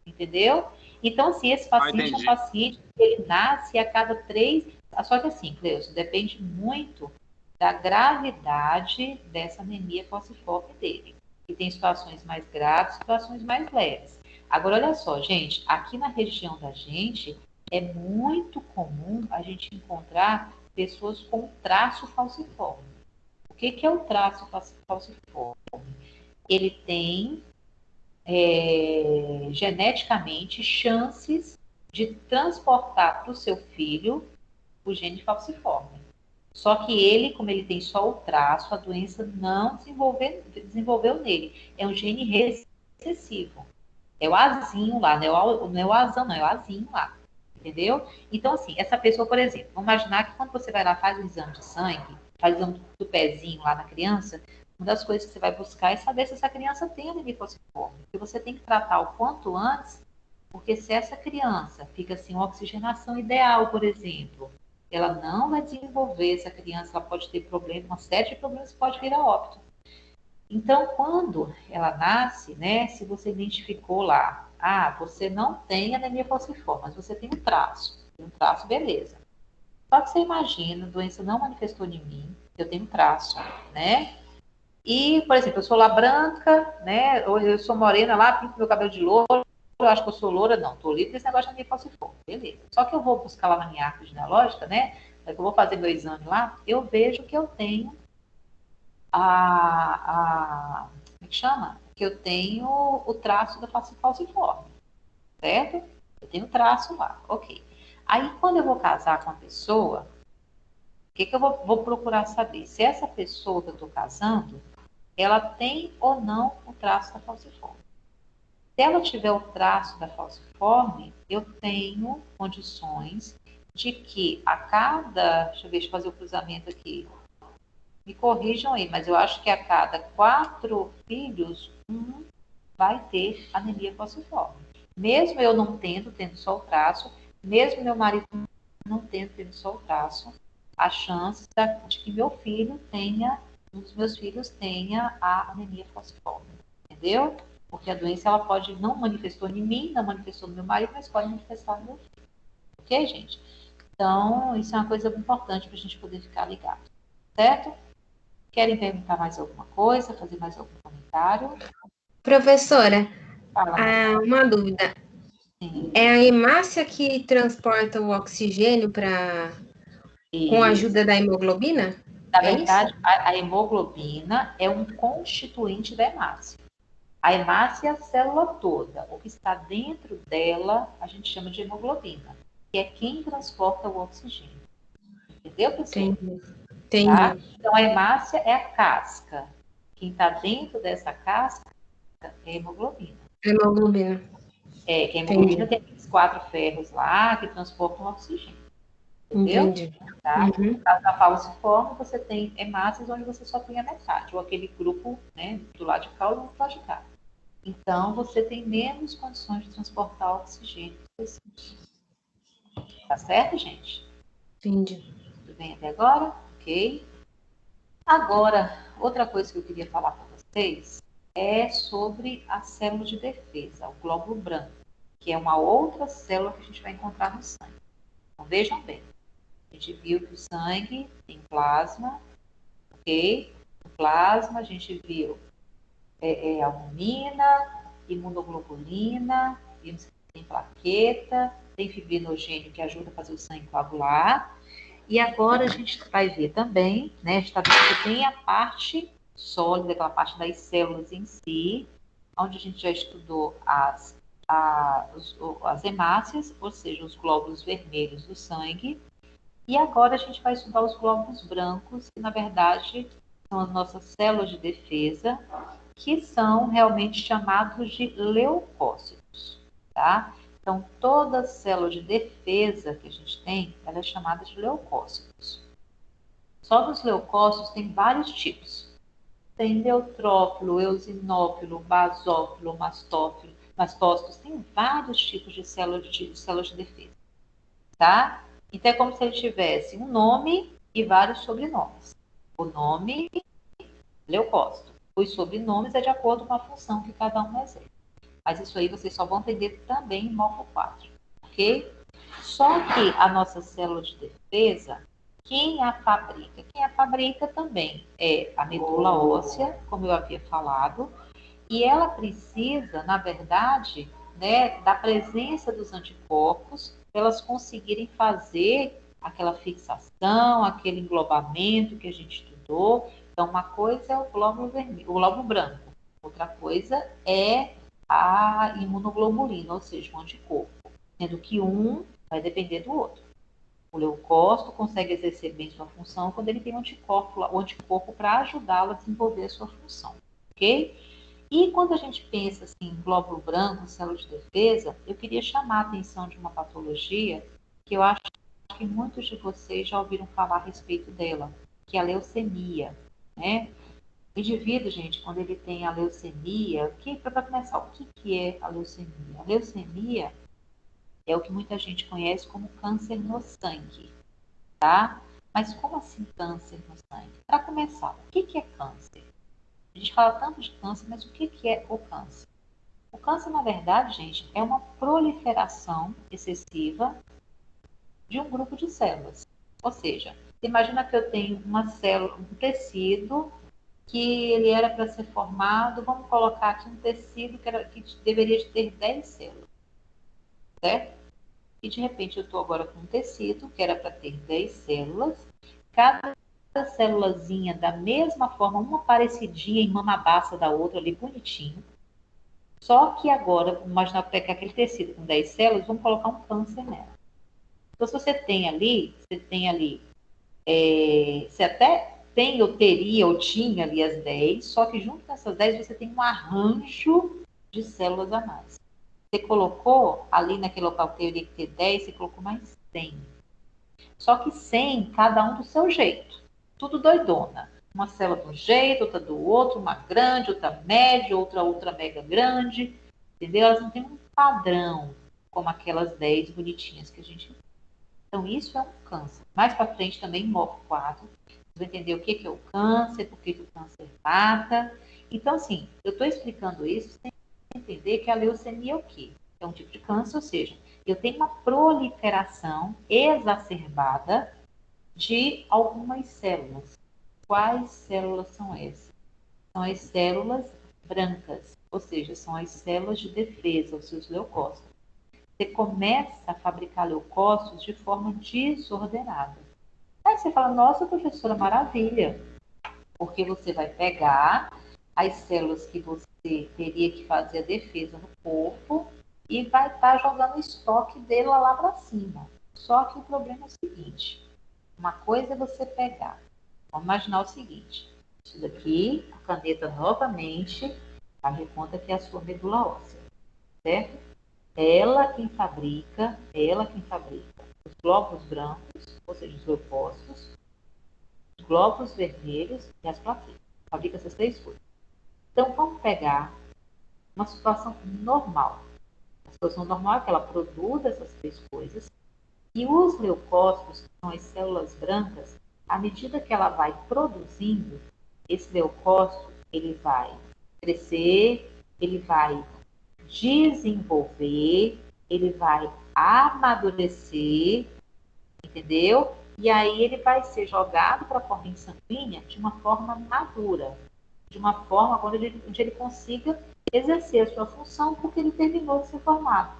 Entendeu? Então, se esse paciente é um paciente, ele nasce a cada 3, Só que assim, Cleusa, depende muito da gravidade dessa anemia falciforme dele. E tem situações mais graves, situações mais leves. Agora, olha só, gente, aqui na região da gente, é muito comum a gente encontrar pessoas com traço falciforme. O que é o traço falciforme? Ele tem geneticamente chances de transportar para o seu filho o gene falciforme. Só que ele, como ele tem só o traço, a doença não desenvolveu nele. É um gene recessivo. É o Azinho lá, não é o Azão, não, é o Azinho lá. Entendeu? Então, assim, essa pessoa, por exemplo, vamos imaginar que quando você vai lá, faz um exame de sangue, faz o exame do pezinho lá na criança, uma das coisas que você vai buscar é saber se essa criança tem anemia falciforme. Porque você tem que tratar o quanto antes, porque se essa criança fica assim, uma oxigenação ideal, por exemplo, ela não vai desenvolver, essa criança ela pode ter problema, uma série de problemas que pode vir a óbito. Então, quando ela nasce, né, se você identificou lá, você não tem anemia falciforme, mas você tem um traço, beleza. Só que você imagina, a doença não manifestou em mim, eu tenho traço, né? E, por exemplo, eu sou lá branca, né? Ou eu sou morena lá, pinto meu cabelo de louro, eu acho que eu sou loura, não, tô livre desse negócio de anemia falciforme, beleza. Só que eu vou buscar lá na minha árvore genealógica, né? Eu vou fazer meu exame lá, eu vejo que eu tenho como é que chama? Que eu tenho o traço da falciforme, certo? Eu tenho traço lá, ok. Aí, quando eu vou casar com a pessoa, o que eu vou procurar saber? Se essa pessoa que eu estou casando, ela tem ou não o traço da falciforme. Se ela tiver o traço da falciforme, eu tenho condições de que a cada, deixa eu fazer o cruzamento aqui, me corrijam aí, mas eu acho que a cada 4 filhos, um vai ter anemia falciforme. Mesmo eu não tendo só o traço, mesmo meu marido não tendo só o traço, a chance de que meu filho tenha, um dos meus filhos tenha a anemia falciforme. Entendeu? Porque a doença ela pode não manifestou em mim, não manifestou no meu marido, mas pode manifestar no meu filho. Ok, gente? Então, isso é uma coisa importante para a gente poder ficar ligado. Certo? Querem perguntar mais alguma coisa, fazer mais algum comentário? Professora, Fala, uma dúvida. sim. É a hemácia que transporta o oxigênio com a ajuda da hemoglobina? Na É isso? verdade, a hemoglobina é um constituinte da hemácia. A hemácia é a célula toda. O que está dentro dela, a gente chama de hemoglobina, que é quem transporta o oxigênio. Entendeu, pessoal? Entendi. Tá? Então, a hemácia é a casca. Quem está dentro dessa casca é a hemoglobina. Hemoglobina. Que a hemoglobina tem aqueles 4 ferros lá que transportam o oxigênio. Entendeu? Entendi. Tá? No caso da falciforme, você tem hemácias onde você só tem a metade, ou aquele grupo, né, do lado de cá ou do lado de cá. Então, você tem menos condições de transportar oxigênio. Tá certo, gente? Entendi. Tudo bem até agora? Ok. Agora, outra coisa que eu queria falar para vocês é sobre a célula de defesa, o glóbulo branco, que é uma outra célula que a gente vai encontrar no sangue. Então, vejam bem. A gente viu que o sangue tem plasma, ok? No plasma, a gente viu albumina, imunoglobulina, vimos que tem plaqueta, tem fibrinogênio que ajuda a fazer o sangue coagular. E agora a gente vai ver também, né? A gente está vendo que tem a parte sólida, aquela parte das células em si, onde a gente já estudou as hemácias, ou seja, os glóbulos vermelhos do sangue. E agora a gente vai estudar os glóbulos brancos, que na verdade são as nossas células de defesa, que são realmente chamados de leucócitos, tá? Então, toda célula de defesa que a gente tem, ela é chamada de leucócitos. Só que os leucócitos tem vários tipos. Tem neutrófilo, eosinófilo, basófilo, mastócitos, tem vários tipos de células de defesa, tá? Então, é como se ele tivesse um nome e vários sobrenomes. O nome, leucócito. Os sobrenomes é de acordo com a função que cada um exerce. Mas isso aí vocês só vão entender também em Morfo 4, ok? Só que a nossa célula de defesa, quem a fabrica? Quem a fabrica também é a medula óssea, como eu havia falado, e ela precisa, na verdade, né, da presença dos anticorpos para elas conseguirem fazer aquela fixação, aquele englobamento que a gente estudou. Então, uma coisa é o glóbulo vermelho, o glóbulo branco, outra coisa é a imunoglobulina, ou seja, o anticorpo, sendo que um vai depender do outro. O leucócito consegue exercer bem sua função quando ele tem o anticorpo para ajudá-lo a desenvolver a sua função, ok? E quando a gente pensa assim, em glóbulo branco, célula de defesa, eu queria chamar a atenção de uma patologia que eu acho que muitos de vocês já ouviram falar a respeito dela, que é a leucemia, né? O indivíduo, gente, quando ele tem a leucemia, para começar, o que é a leucemia? A leucemia é o que muita gente conhece como câncer no sangue, tá? Mas como assim câncer no sangue? Para começar, o que é câncer? A gente fala tanto de câncer, mas o que é o câncer? O câncer, na verdade, gente, é uma proliferação excessiva de um grupo de células. Ou seja, imagina que eu tenho uma célula, um tecido que ele era para ser formado, vamos colocar aqui um tecido que deveria ter 10 células, certo? E de repente eu estou agora com um tecido que era para ter 10 células, cada célulazinha da mesma forma, uma parecidinha em mamabaça da outra ali, bonitinho. Só que agora, vamos imaginar pegar aquele tecido com 10 células, vamos colocar um câncer nela. Então, se você tem ali, você até tem ou teria ou tinha ali as 10, só que junto com essas 10 você tem um arranjo de células a mais. Você colocou ali naquele local que teria que ter 10, você colocou mais 100. Só que 100, cada um do seu jeito. Tudo doidona. Uma célula de um jeito, outra do outro, uma grande, outra média, outra mega grande. Entendeu? Elas não têm um padrão, como aquelas 10 bonitinhas que a gente... Então, isso é um câncer. Mais para frente também mostra o quadro. Você vai entender o que é o câncer, por que o câncer mata. Então, assim, eu estou explicando isso sem entender que a leucemia é o quê? É um tipo de câncer, ou seja, eu tenho uma proliferação exacerbada de algumas células. Quais células são essas? São as células brancas, ou seja, são as células de defesa, os seus leucócitos. Você começa a fabricar leucócitos de forma desordenada. Aí você fala, nossa, professora, maravilha, porque você vai pegar as células que você teria que fazer a defesa no corpo e vai estar jogando o estoque dela lá para cima. Só que o problema é o seguinte, uma coisa é você pegar, vamos imaginar o seguinte, isso daqui, a caneta novamente, faz de conta que é a sua medula óssea, certo? Ela quem fabrica os glóbulos brancos, ou seja, os leucócitos, os glóbulos vermelhos e as plaquetas. Fabrica essas 3 coisas. Então, vamos pegar uma situação normal. A situação normal é que ela produz essas 3 coisas e os leucócitos, que são as células brancas, à medida que ela vai produzindo, esse leucócito, ele vai crescer, ele vai desenvolver, ele vai amadurecer, entendeu? E aí ele vai ser jogado para a corrente sanguínea de uma forma madura, de uma forma onde ele consiga exercer a sua função, porque ele terminou de ser formado.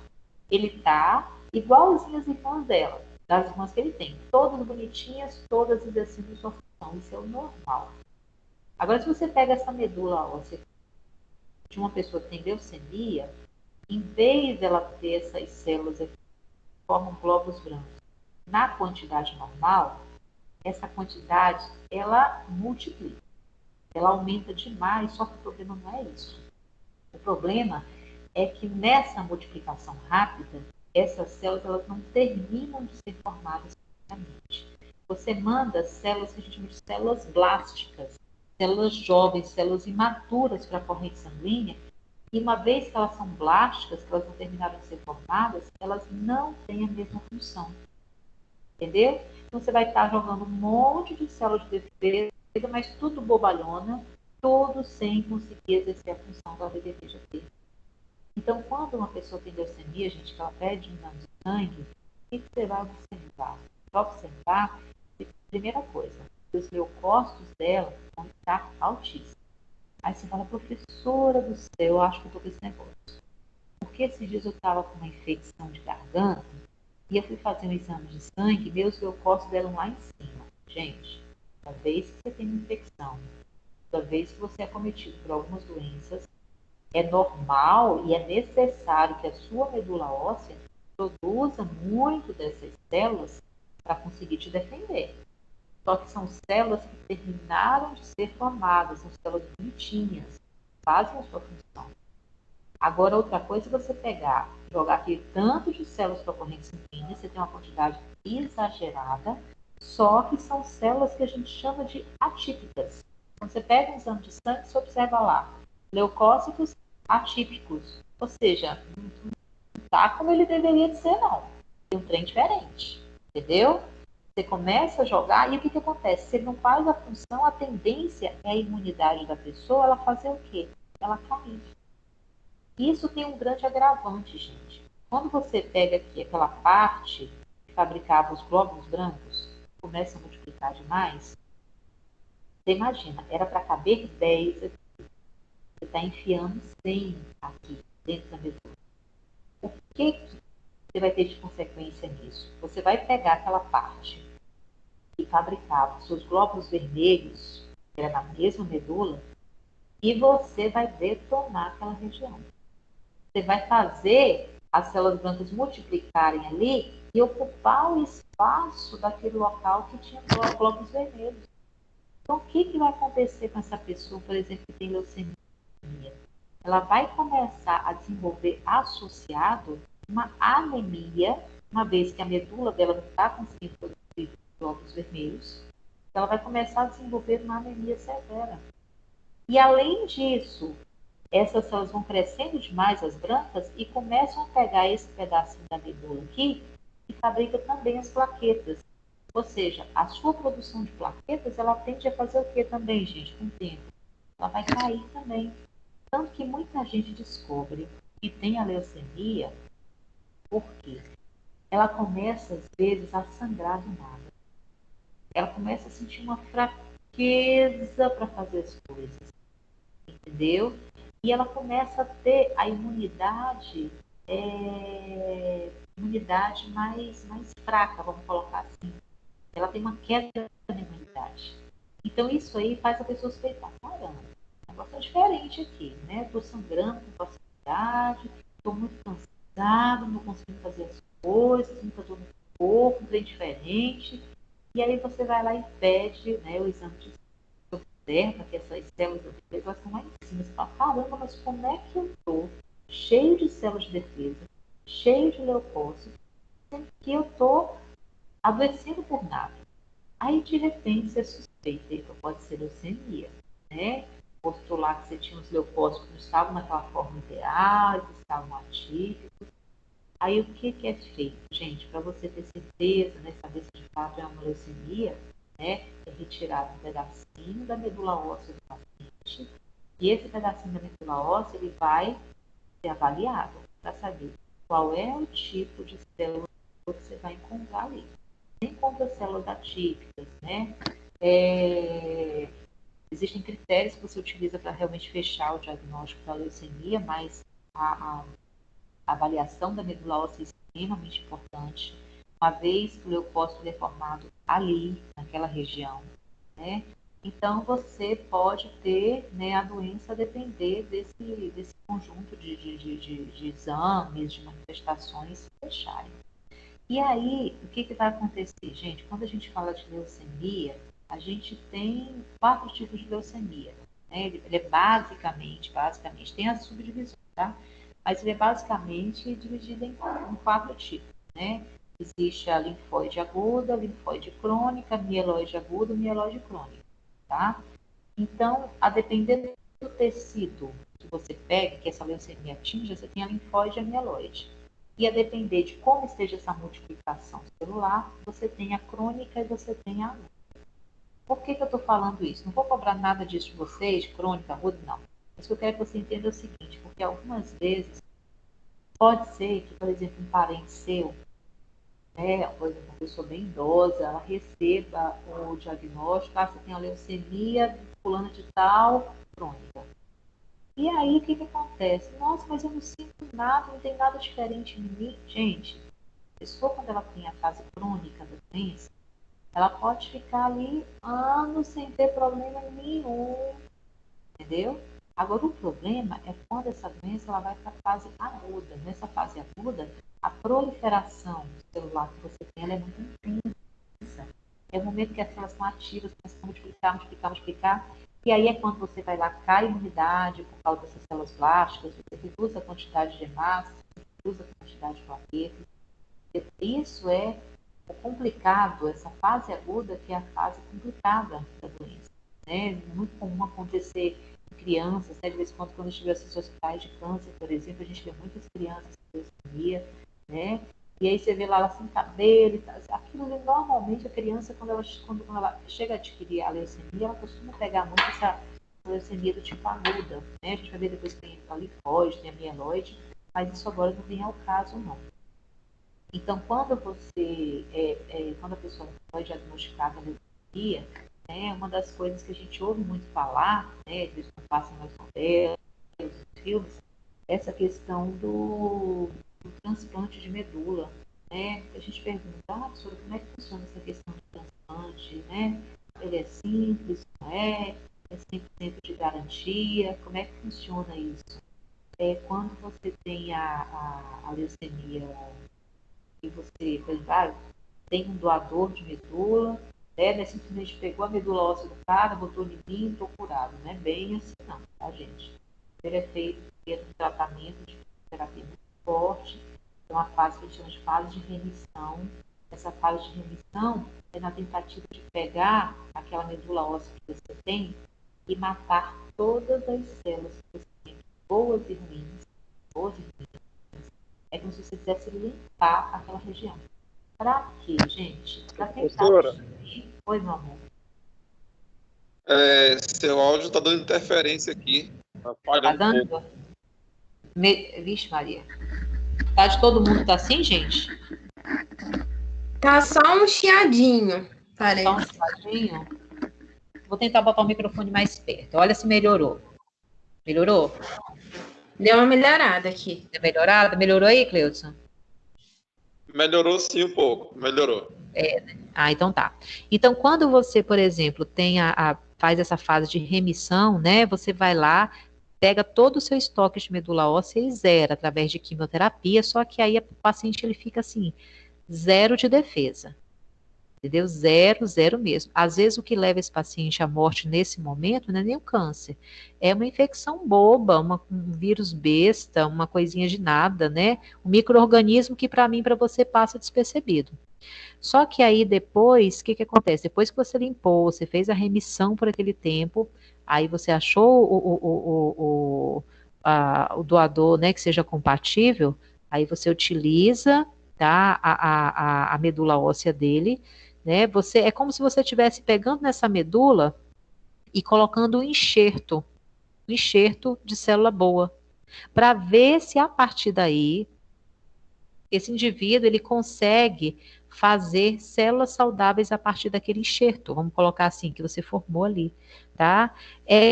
Ele está igualzinho às irmãs dela, das irmãs que ele tem, todas bonitinhas, todas exercendo sua função, isso é o normal. Agora, se você pega essa medula óssea de uma pessoa que tem leucemia, em vez dela ter essas células aqui, que formam glóbulos brancos, na quantidade normal, essa quantidade, ela multiplica. Ela aumenta demais, só que o problema não é isso. O problema é que nessa multiplicação rápida, essas células elas não terminam de ser formadas rapidamente. Você manda células que a gente chama de células blásticas, células jovens, células imaturas para a corrente sanguínea, e uma vez que elas são blásticas, que elas não terminaram de ser formadas, elas não têm a mesma função. Entendeu? Então você vai estar jogando um monte de células de defesa, mas tudo bobalhona, tudo sem conseguir exercer a função que ela deveria ter. Então, quando uma pessoa tem leucemia, gente, que ela perde um exame de sangue, que você vai observar? Vai observar, primeira coisa, os leucócitos dela vão estar altíssimos. Aí você fala, professora do céu, eu acho que eu tô com esse negócio. Porque esses dias eu estava com uma infecção de garganta e eu fui fazer um exame de sangue e meus leucócitos deram lá em cima. Gente, toda vez que você tem uma infecção, toda vez que você é cometido por algumas doenças, é normal e é necessário que a sua medula óssea produza muito dessas células para conseguir te defender. Só que são células que terminaram de ser formadas, são células bonitinhas, fazem a sua função. Agora, outra coisa é você pegar, jogar aqui tanto de células procorrentes sanguíneas, você tem uma quantidade exagerada, só que são células que a gente chama de atípicas. Quando você pega um exame de sangue, você observa lá, leucócitos atípicos, ou seja, não está como ele deveria de ser, não. Tem um trem diferente, entendeu? Você começa a jogar e o que acontece? Se ele não faz a função, a tendência é a imunidade da pessoa, ela fazer o quê? Ela cair. Isso tem um grande agravante, gente. Quando você pega aqui aquela parte que fabricava os glóbulos brancos, começa a multiplicar demais, você imagina, era para caber 10 aqui. Você está enfiando 100 aqui, dentro da medula. O que você vai ter de consequência nisso? Você vai pegar aquela parte que fabricava seus glóbulos vermelhos, que era na mesma medula, e você vai detonar aquela região. Você vai fazer as células brancas multiplicarem ali e ocupar o espaço daquele local que tinha glóbulos vermelhos. Então, o que vai acontecer com essa pessoa, por exemplo, que tem leucemia? Ela vai começar a desenvolver associado uma anemia, uma vez que a medula dela não está conseguindo produzir glóbulos vermelhos, ela vai começar a desenvolver uma anemia severa. E além disso, essas células vão crescendo demais, as brancas, e começam a pegar esse pedacinho da medula aqui e fabrica também as plaquetas. Ou seja, a sua produção de plaquetas, ela tende a fazer o que também, gente, com o tempo? Ela vai cair também. Tanto que muita gente descobre que tem a leucemia porque ela começa, às vezes, a sangrar do nada. Ela começa a sentir uma fraqueza para fazer as coisas. Entendeu? E ela começa a ter a imunidade, imunidade mais fraca, vamos colocar assim. Ela tem uma queda na imunidade. Então, isso aí faz a pessoa suspeitar. Caramba, o negócio é diferente aqui, né? Estou sangrando com facilidade, estou muito cansado, não consigo fazer as coisas, muita dor no corpo, um trem diferente. E aí você vai lá e pede, né, o exame de observa que essas células de defesa elas estão lá em cima. Você fala, caramba, mas como é que eu estou cheio de células de defesa, cheio de leucócitos, sendo que eu estou adoecendo por nada? Aí, de repente, você suspeita que pode ser leucemia, né? Postular que você tinha os leucócitos que não estavam naquela forma ideal, eles estavam atípicos. Aí, o que é feito, gente? Para você ter certeza, né, saber se de fato é uma leucemia, né, é retirado um pedacinho da medula óssea do paciente e esse pedacinho da medula óssea ele vai ser avaliado para saber qual é o tipo de célula que você vai encontrar ali. Você encontra células atípicas, né? Existem critérios que você utiliza para realmente fechar o diagnóstico da leucemia, mas a avaliação da medula óssea é extremamente importante, uma vez que o leucócito é formado ali, naquela região, né? Então, você pode ter, né, a doença a depender desse conjunto de exames, de manifestações fecharem. E aí, o que vai acontecer, gente? Quando a gente fala de leucemia, a gente tem 4 tipos de leucemia, né? Ele é basicamente, tem as subdivisões, tá? Mas ele é basicamente dividido em 4 tipos, né? Existe a linfóide aguda, linfóide crônica, mieloide aguda, mieloide crônica, tá? Então, a depender do tecido que você pega, que essa leucemia atinge, você tem a linfóide e a mieloide. E a depender de como esteja essa multiplicação celular, você tem a crônica e você tem a aguda. Por que eu estou falando isso? Não vou cobrar nada disso de vocês, crônica, aguda, não. Mas o que eu quero que você entenda é o seguinte, porque algumas vezes pode ser que, por exemplo, um parente seu né, por exemplo, uma pessoa bem idosa, ela receba o diagnóstico, você tem a leucemia fulana de tal, crônica. E aí, o que acontece? Nossa, mas eu não sinto nada, não tem nada diferente em mim. Gente, a pessoa, quando ela tem a fase crônica da doença, ela pode ficar ali anos sem ter problema nenhum, entendeu? Agora, o problema é quando essa doença ela vai para a fase aguda. Nessa fase aguda, a proliferação celular que você tem ela é muito intensa. É o momento que as células estão ativas, começam a multiplicar, multiplicar, multiplicar. E aí é quando você vai lá, cai a imunidade por causa dessas células plásticas, você reduz a quantidade de hemácias, reduz a quantidade de plaquetas. Isso é o complicado, essa fase aguda, que é a fase complicada da doença. Né? É muito comum acontecer em crianças, né? De vez em quando a gente vê esses hospitais de câncer, por exemplo, a gente vê muitas crianças com leucemia, né? E aí você vê lá ela sem cabelo, aquilo ali, normalmente a criança, quando ela chega a adquirir a leucemia, ela costuma pegar muito essa leucemia do tipo aguda, né? A gente vai ver depois que tem a linfóide, tem a mieloide, mas isso agora não vem ao caso, não. Então, quando quando a pessoa foi diagnosticada a leucemia, né, uma das coisas que a gente ouve muito falar, né, às vezes quando passa nas novelas, nos filmes, essa questão do transplante de medula, né? A gente pergunta, professora, como é que funciona essa questão do transplante, né? Ele é simples, não é? É 100% de garantia? Como é que funciona isso? Quando você tem a leucemia e você, por exemplo, tem um doador de medula, né? Simplesmente pegou a medula óssea do cara, botou em mim e estou curado, não é bem assim não, tá, gente? Ele é feito dentro de tratamento de terapia muito forte, é uma fase que a gente chama de fase de remissão. Essa fase de remissão é na tentativa de pegar aquela medula óssea que você tem e matar todas as células que você tem, boas e ruins, boas e ruins. É como se você quisesse limpar aquela região. Para quê, gente? Para tentar destruir. Oi, meu amor. Seu áudio está dando interferência aqui. Tá dando? Vixe, Maria. Tá de todo mundo tá assim, gente? Tá só um chiadinho, parece. Só um chiadinho. Vou tentar botar o microfone mais perto. Olha se melhorou. Melhorou? Deu uma melhorada aqui. Deu melhorada? Melhorou aí, Cleudson? Melhorou sim um pouco, melhorou. Né? Então tá. Então, quando você, por exemplo, tem faz essa fase de remissão, né? Você vai lá, pega todo o seu estoque de medula óssea e zera através de quimioterapia, só que aí o paciente ele fica assim, zero de defesa. Entendeu? Zero, zero mesmo. Às vezes o que leva esse paciente à morte nesse momento não é nem o câncer, é uma infecção boba, um vírus besta, uma coisinha de nada, né? Um micro-organismo que para mim, para você, passa despercebido. Só que aí depois, o que acontece? Depois que você limpou, você fez a remissão por aquele tempo, aí você achou o doador, né, que seja compatível, aí você utiliza, tá, a medula óssea dele, né? É como se você estivesse pegando nessa medula e colocando um enxerto de célula boa, para ver se a partir daí esse indivíduo ele consegue fazer células saudáveis a partir daquele enxerto, vamos colocar assim, que você formou ali, tá? É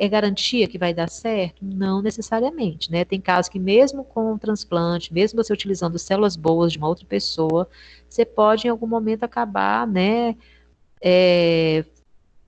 garantia que vai dar certo? Não necessariamente, né? Tem casos que mesmo com o transplante, mesmo você utilizando células boas de uma outra pessoa, você pode em algum momento acabar, né,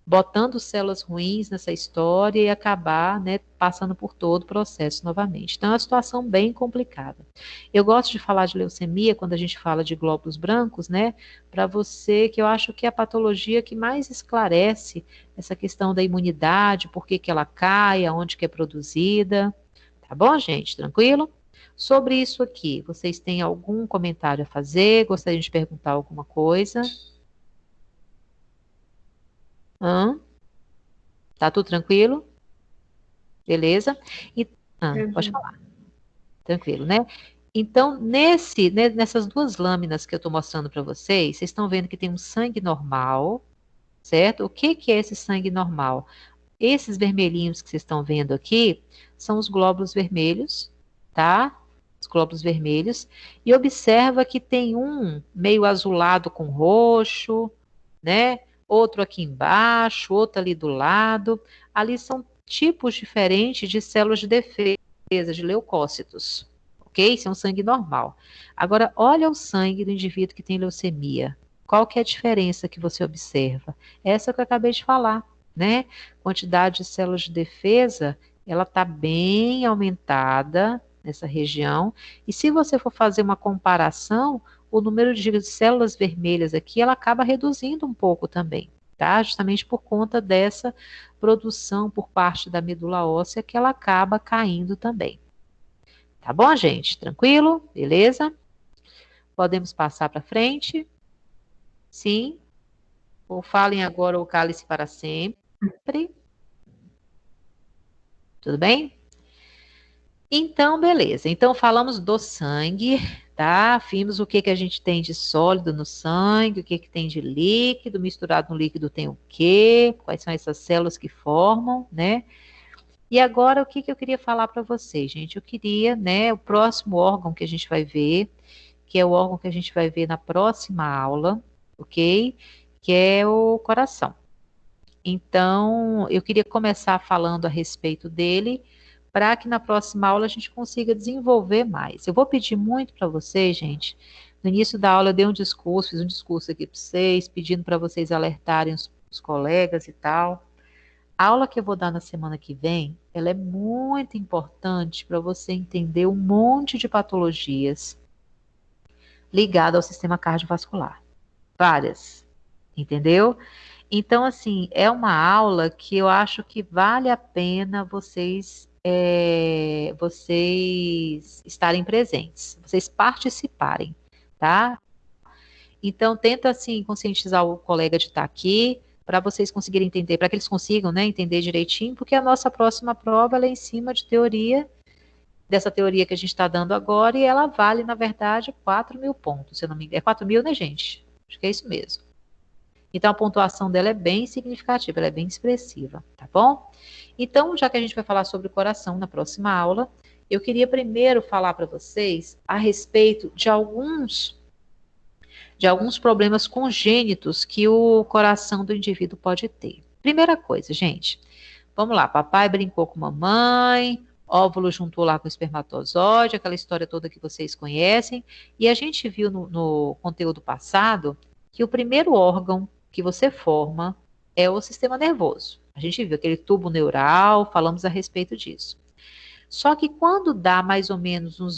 botando células ruins nessa história e acabar, né, passando por todo o processo novamente. Então, é uma situação bem complicada. Eu gosto de falar de leucemia quando a gente fala de glóbulos brancos, né, para você, que eu acho que é a patologia que mais esclarece essa questão da imunidade, por que ela cai, aonde que é produzida. Tá bom, gente? Tranquilo? Sobre isso aqui, vocês têm algum comentário a fazer? Gostariam de perguntar alguma coisa? Tá tudo tranquilo? Beleza? Pode falar. Tranquilo, né? Então, nessas duas lâminas que eu estou mostrando para vocês estão vendo que tem um sangue normal, certo? O que é esse sangue normal? Esses vermelhinhos que vocês estão vendo aqui são os glóbulos vermelhos, tá? os glóbulos vermelhos, e observa que tem um meio azulado com roxo, né? Outro aqui embaixo, outro ali do lado. Ali são tipos diferentes de células de defesa, de leucócitos, ok? Isso é um sangue normal. Agora, olha o sangue do indivíduo que tem leucemia. Qual que é a diferença que você observa? Essa que eu acabei de falar, né? Quantidade de células de defesa, ela está bem aumentada nessa região. E se você for fazer uma comparação, o número de células vermelhas aqui, ela acaba reduzindo um pouco também, tá? Justamente por conta dessa produção por parte da medula óssea que ela acaba caindo também. Tá bom, gente? Tranquilo? Beleza? Podemos passar para frente? Sim? Ou falem agora o cálice para sempre. Tudo bem? Então, beleza. Então, falamos do sangue, tá? Vimos o que que a gente tem de sólido no sangue, o que que tem de líquido, misturado no líquido tem o quê? Quais são essas células que formam, né? E agora, o que que eu queria falar para vocês, gente? Eu queria, né, o próximo órgão que a gente vai ver, que é o órgão que a gente vai ver na próxima aula, ok? Que é o coração. Então, eu queria começar falando a respeito dele, para que na próxima aula a gente consiga desenvolver mais. Eu vou pedir muito para vocês, gente. No início da aula eu dei um discurso, fiz um discurso aqui para vocês, pedindo para vocês alertarem os colegas e tal. A aula que eu vou dar na semana que vem, ela é muito importante para você entender um monte de patologias ligadas ao sistema cardiovascular. Várias, entendeu? Então, assim, é uma aula que eu acho que vale a pena vocês estarem presentes, vocês participarem, tá? Então, tenta, assim, conscientizar o colega de estar aqui, para vocês conseguirem entender, para que eles consigam, né, entender direitinho, porque a nossa próxima prova, ela é em cima de teoria, dessa teoria que a gente está dando agora, e ela vale, na verdade, 4.000 pontos, se eu não me engano. É 4.000, né, gente? Acho que é isso mesmo. Então, a pontuação dela é bem significativa, ela é bem expressiva, tá bom? Então, já que a gente vai falar sobre o coração na próxima aula, eu queria primeiro falar para vocês a respeito de alguns problemas congênitos que o coração do indivíduo pode ter. Primeira coisa, gente, vamos lá, papai brincou com mamãe, óvulo juntou lá com o espermatozoide, aquela história toda que vocês conhecem, e a gente viu no conteúdo passado que o primeiro órgão que você forma é o sistema nervoso. A gente viu aquele tubo neural, falamos a respeito disso. Só que quando dá mais ou menos uns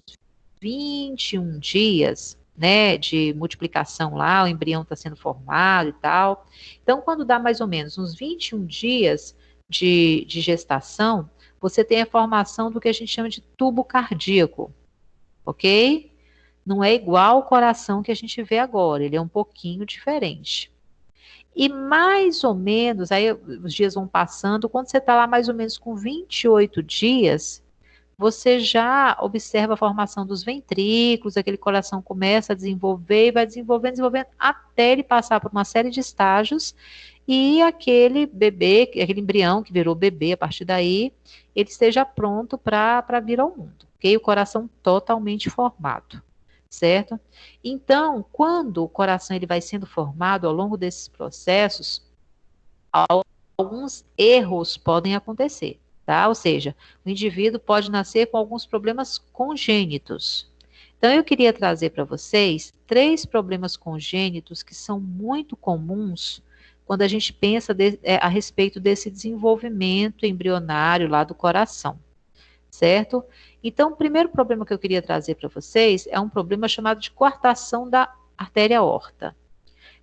21 dias, né, de multiplicação lá, o embrião está sendo formado e tal. Então, quando dá mais ou menos uns 21 dias de gestação, você tem a formação do que a gente chama de tubo cardíaco, ok? Não é igual ao coração que a gente vê agora, ele é um pouquinho diferente. E mais ou menos, aí os dias vão passando, quando você está lá mais ou menos com 28 dias, você já observa a formação dos ventrículos, aquele coração começa a desenvolver e vai desenvolvendo, desenvolvendo, até ele passar por uma série de estágios e aquele bebê, aquele embrião que virou bebê a partir daí, ele esteja pronto para vir ao mundo, ok? O coração totalmente formado, certo? Então, quando o coração ele vai sendo formado ao longo desses processos, alguns erros podem acontecer. Tá? Ou seja, o indivíduo pode nascer com alguns problemas congênitos. Então, eu queria trazer para vocês 3 problemas congênitos que são muito comuns quando a gente pensa a respeito desse desenvolvimento embrionário lá do coração, certo? Então, o primeiro problema que eu queria trazer para vocês é um problema chamado de coartação da artéria aorta.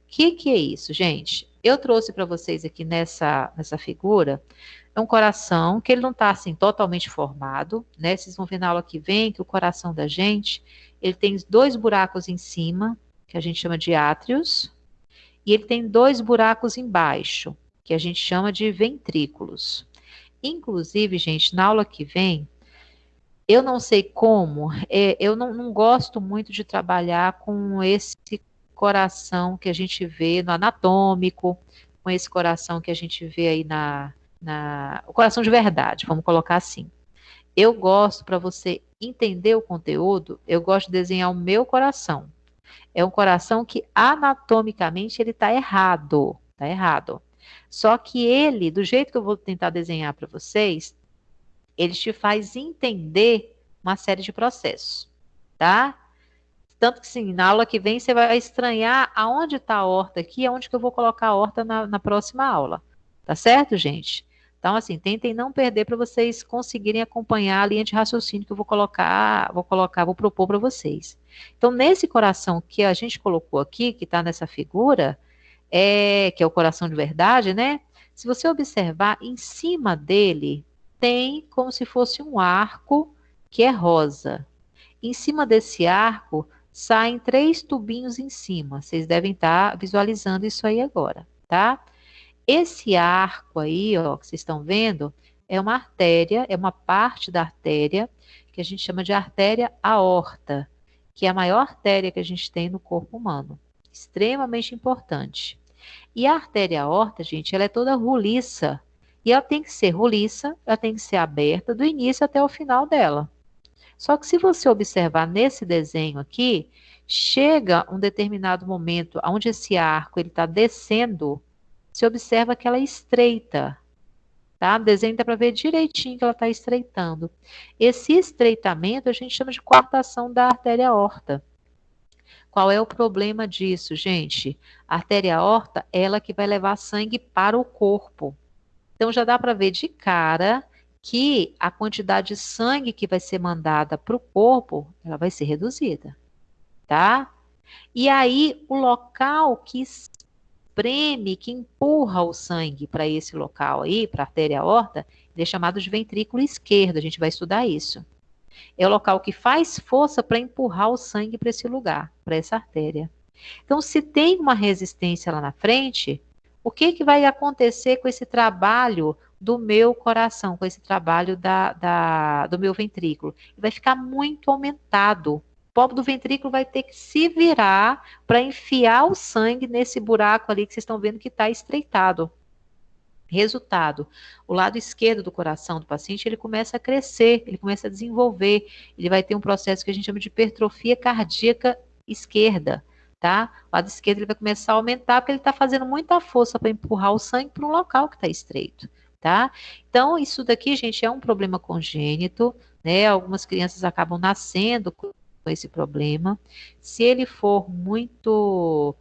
O que é isso, gente? Eu trouxe para vocês aqui nessa figura é um coração que ele não está assim totalmente formado, né? Vocês vão ver na aula que vem que o coração da gente, ele tem 2 buracos em cima, que a gente chama de átrios, e ele tem 2 buracos embaixo, que a gente chama de ventrículos. Inclusive, gente, na aula que vem, eu não sei como, eu não gosto muito de trabalhar com esse coração que a gente vê no anatômico, com esse coração que a gente vê aí o coração de verdade, vamos colocar assim. eu gosto, para você entender o conteúdo, eu gosto de desenhar o meu coração. É um coração que anatomicamente ele está errado, tá errado. Só que ele, do jeito que eu vou tentar desenhar para vocês, ele te faz entender uma série de processos, tá? Tanto que, sim, na aula que vem você vai estranhar aonde está a horta aqui, aonde que eu vou colocar a horta na próxima aula. Tá certo, gente? Então, assim, tentem não perder para vocês conseguirem acompanhar a linha de raciocínio que eu vou propor para vocês. Então, nesse coração que a gente colocou aqui, que está nessa figura, que é o coração de verdade, né? Se você observar, em cima dele tem como se fosse um arco que é rosa. Em cima desse arco saem 3 tubinhos em cima. Vocês devem estar visualizando isso aí agora, tá? Esse arco aí, ó, que vocês estão vendo, é uma artéria, é uma parte da artéria que a gente chama de artéria aorta, que é a maior artéria que a gente tem no corpo humano. Extremamente importante. E a artéria aorta, gente, ela é toda roliça. E ela tem que ser roliça, ela tem que ser aberta do início até o final dela. Só que se você observar nesse desenho aqui, chega um determinado momento onde esse arco ele está descendo, você observa que ela é estreita, tá? No desenho dá para ver direitinho que ela está estreitando. Esse estreitamento a gente chama de coartação da artéria aorta. Qual é o problema disso, gente? A artéria aorta, ela que vai levar sangue para o corpo. Então já dá para ver de cara que a quantidade de sangue que vai ser mandada para o corpo, ela vai ser reduzida, tá? E aí o local que espreme, que empurra o sangue para esse local aí, para a artéria aorta, ele é chamado de ventrículo esquerdo, a gente vai estudar isso. É o local que faz força para empurrar o sangue para esse lugar, para essa artéria. Então, se tem uma resistência lá na frente, o que, que vai acontecer com esse trabalho do meu coração, com esse trabalho do meu ventrículo? Vai ficar muito aumentado. O pobre do ventrículo vai ter que se virar para enfiar o sangue nesse buraco ali que vocês estão vendo que está estreitado. Resultado, o lado esquerdo do coração do paciente, ele começa a crescer, ele começa a desenvolver, ele vai ter um processo que a gente chama de hipertrofia cardíaca esquerda, tá? O lado esquerdo ele vai começar a aumentar porque ele está fazendo muita força para empurrar o sangue para um local que está estreito, tá? Então, isso daqui, gente, é um problema congênito, né? Algumas crianças acabam nascendo com esse problema. Se ele for muito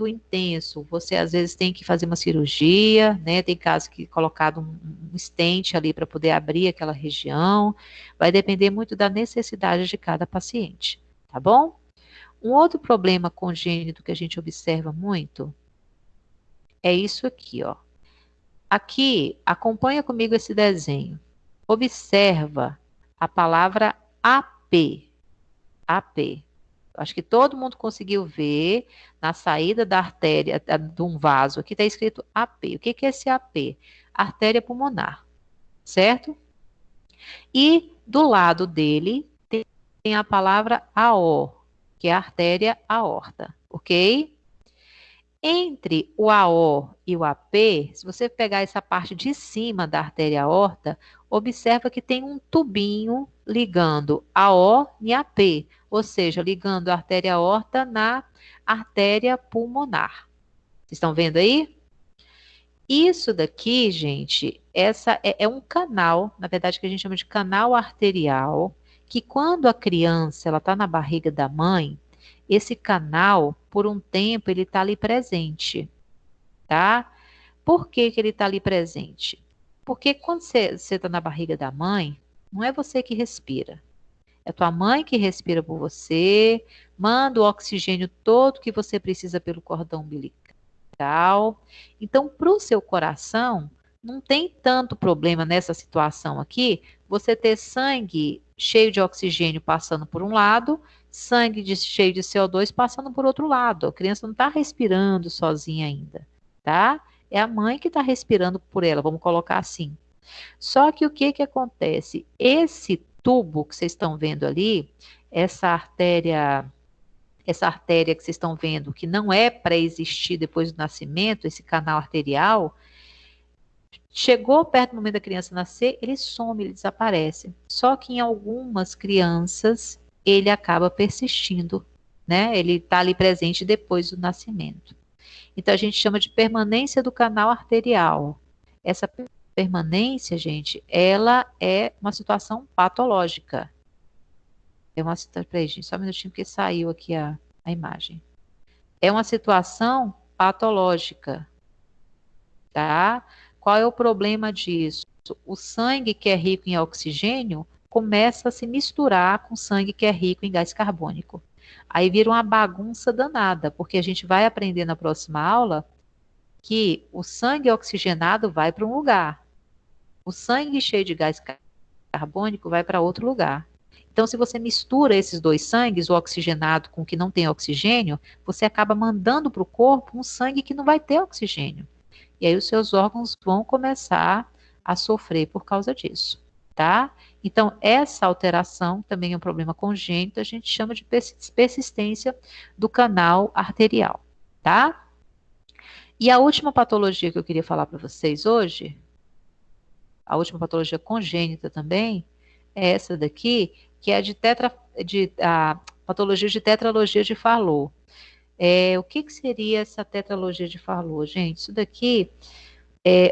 intenso, você às vezes tem que fazer uma cirurgia, né? Tem casos que colocado um stent ali para poder abrir aquela região. Vai depender muito da necessidade de cada paciente, tá bom? Um outro problema congênito que a gente observa muito é isso aqui, ó. Aqui, acompanha comigo esse desenho. Observa a palavra AP. AP. Acho que todo mundo conseguiu ver na saída da artéria, de um vaso. Aqui está escrito AP. O que é esse AP? Artéria pulmonar, certo? E do lado dele tem a palavra AO, que é a artéria aorta, ok? Entre o AO e o AP, se você pegar essa parte de cima da artéria aorta, observa que tem um tubinho ligando AO e AP, ou seja, ligando a artéria aorta na artéria pulmonar. Vocês estão vendo aí? Isso daqui, gente, essa é um canal, na verdade, que a gente chama de canal arterial, que quando a criança ela está na barriga da mãe, esse canal, por um tempo, ele está ali presente, tá? Por que que ele está ali presente? Porque quando você está na barriga da mãe, não é você que respira. É tua mãe que respira por você, manda o oxigênio todo que você precisa pelo cordão umbilical. Então, para o seu coração, não tem tanto problema nessa situação aqui, você ter sangue cheio de oxigênio passando por um lado, sangue cheio de CO2 passando por outro lado. A criança não está respirando sozinha ainda, tá? É a mãe que está respirando por ela, vamos colocar assim. Só que o que que acontece? Esse tubo que vocês estão vendo ali, essa artéria que vocês estão vendo, que não é para existir depois do nascimento, esse canal arterial, Chegou perto do momento da criança nascer, ele some, ele desaparece. Só que em algumas crianças, ele acaba persistindo, né? Ele está ali presente depois do nascimento. Então, a gente chama de permanência do canal arterial. Essa permanência, gente, ela é uma situação patológica. É uma situação, peraí, gente, só um minutinho, porque saiu aqui a imagem. É uma situação patológica, tá? Qual é o problema disso? O sangue que é rico em oxigênio começa a se misturar com o sangue que é rico em gás carbônico. Aí vira uma bagunça danada, porque a gente vai aprender na próxima aula que o sangue oxigenado vai para um lugar, o sangue cheio de gás carbônico vai para outro lugar. Então, se você mistura esses dois sangues, o oxigenado com o que não tem oxigênio, você acaba mandando para o corpo um sangue que não vai ter oxigênio. E aí os seus órgãos vão começar a sofrer por causa disso, tá? Então, essa alteração também é um problema congênito, a gente chama de persistência do canal arterial, tá? E a última patologia que eu queria falar para vocês hoje, a última patologia congênita também, é essa daqui, que é a patologia de tetralogia de Fallot. O que seria essa tetralogia de Fallot, gente? Isso daqui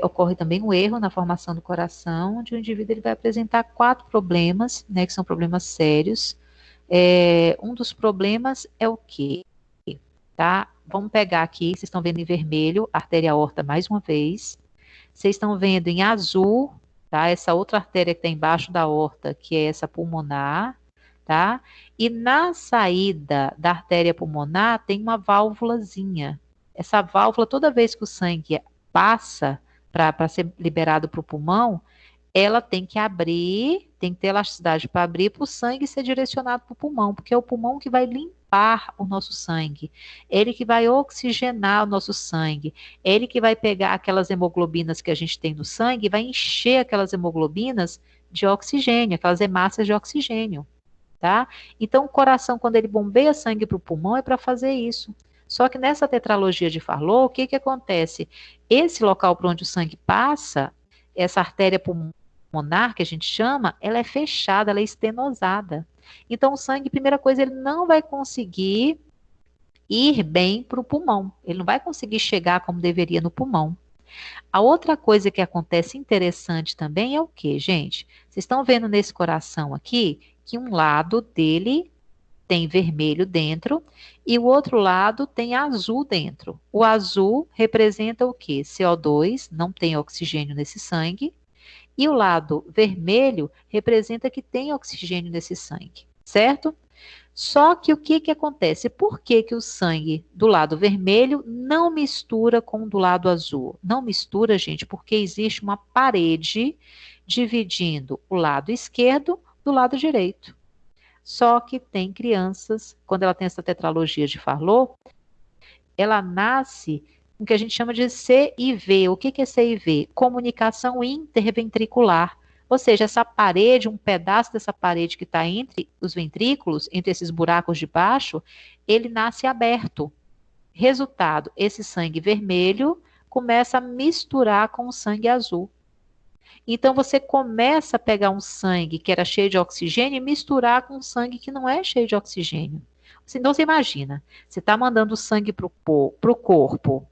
ocorre também um erro na formação do coração, onde o indivíduo ele vai apresentar 4 problemas, né, que são problemas sérios. Um dos problemas é o quê? Tá? Vamos pegar aqui, vocês estão vendo em vermelho, artéria aorta mais uma vez. Vocês estão vendo em azul, tá? Essa outra artéria que está embaixo da aorta, que é essa pulmonar, tá? E na saída da artéria pulmonar tem uma válvulazinha. Essa válvula, toda vez que o sangue passa para ser liberado para o pulmão, ela tem que abrir, tem que ter elasticidade para abrir para o sangue ser direcionado para o pulmão, porque é o pulmão que vai limpar o nosso sangue, ele que vai oxigenar o nosso sangue, ele que vai pegar aquelas hemoglobinas que a gente tem no sangue e vai encher aquelas hemoglobinas de oxigênio, aquelas hemácias de oxigênio, tá? Então, o coração, quando ele bombeia sangue para o pulmão, é para fazer isso. Só que nessa tetralogia de Fallot, o que acontece? Esse local por onde o sangue passa, essa artéria pulmonar, que a gente chama, ela é fechada, ela é estenosada. Então, o sangue, primeira coisa, ele não vai conseguir ir bem para o pulmão. Ele não vai conseguir chegar como deveria no pulmão. A outra coisa que acontece interessante também é o quê, gente? Vocês estão vendo nesse coração aqui que um lado dele tem vermelho dentro e o outro lado tem azul dentro. O azul representa o quê? CO2, não tem oxigênio nesse sangue. E o lado vermelho representa que tem oxigênio nesse sangue, certo? Só que o que acontece? Por que o sangue do lado vermelho não mistura com o do lado azul? Não mistura, gente, porque existe uma parede dividindo o lado esquerdo do lado direito. Só que tem crianças, quando ela tem essa tetralogia de Fallot, ela nasce com o que a gente chama de CIV. O que é CIV? Comunicação interventricular. Ou seja, essa parede, um pedaço dessa parede que está entre os ventrículos, entre esses buracos de baixo, ele nasce aberto. Resultado, esse sangue vermelho começa a misturar com o sangue azul. Então, você começa a pegar um sangue que era cheio de oxigênio e misturar com um sangue que não é cheio de oxigênio. Então, você imagina, você está mandando sangue para o corpo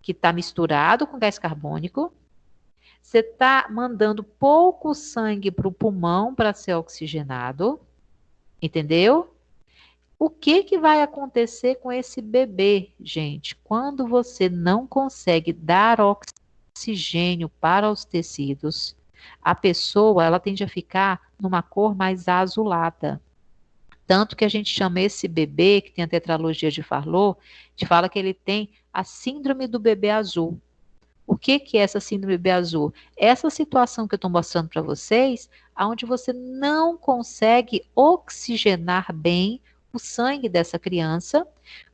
que está misturado com gás carbônico, você está mandando pouco sangue para o pulmão para ser oxigenado, entendeu? O que vai acontecer com esse bebê, gente? Quando você não consegue dar oxigênio para os tecidos, a pessoa ela tende a ficar numa cor mais azulada. Tanto que a gente chama esse bebê que tem a tetralogia de Fallot, de fala que ele tem a síndrome do bebê azul. O que é essa síndrome do bebê azul? Essa situação que eu estou mostrando para vocês, onde você não consegue oxigenar bem o sangue dessa criança,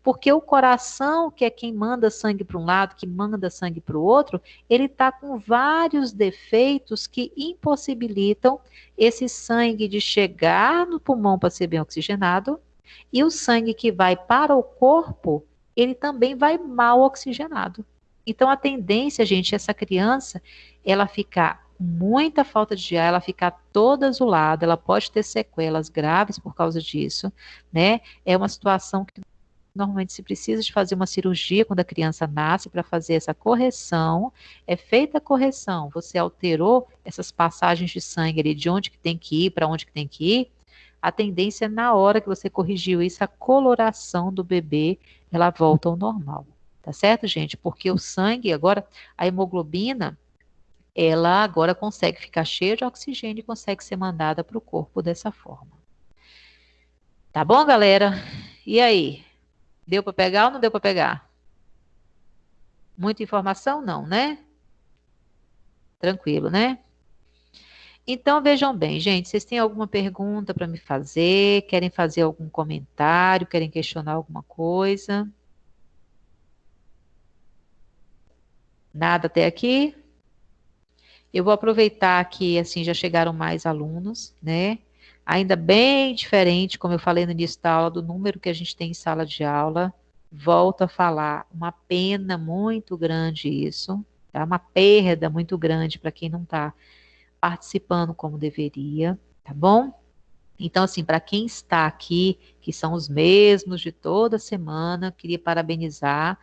porque o coração, que é quem manda sangue para um lado, que manda sangue para o outro, ele está com vários defeitos que impossibilitam esse sangue de chegar no pulmão para ser bem oxigenado, e o sangue que vai para o corpo, ele também vai mal oxigenado. Então, a tendência, gente, é essa criança, ela ficar com muita falta de ar, ela ficar toda azulada, ela pode ter sequelas graves por causa disso, né? É uma situação que normalmente se precisa de fazer uma cirurgia quando a criança nasce para fazer essa correção. É feita a correção, você alterou essas passagens de sangue ali, de onde que tem que ir, para onde que tem que ir. A tendência é na hora que você corrigiu isso, a coloração do bebê, ela volta ao normal. Tá certo, gente? Porque o sangue, agora, a hemoglobina, ela agora consegue ficar cheia de oxigênio e consegue ser mandada para o corpo dessa forma. Tá bom, galera? E aí? Deu para pegar ou não deu para pegar? Muita informação? Não, né? Tranquilo, né? Então, vejam bem, gente, vocês têm alguma pergunta para me fazer? Querem fazer algum comentário? Querem questionar alguma coisa? Nada até aqui? Eu vou aproveitar que, assim, já chegaram mais alunos, né? Ainda bem diferente, como eu falei no início da aula, do número que a gente tem em sala de aula. Volto a falar, uma pena muito grande isso, tá? Uma perda muito grande para quem não está participando como deveria, tá bom? Então, assim, para quem está aqui, que são os mesmos de toda semana, queria parabenizar,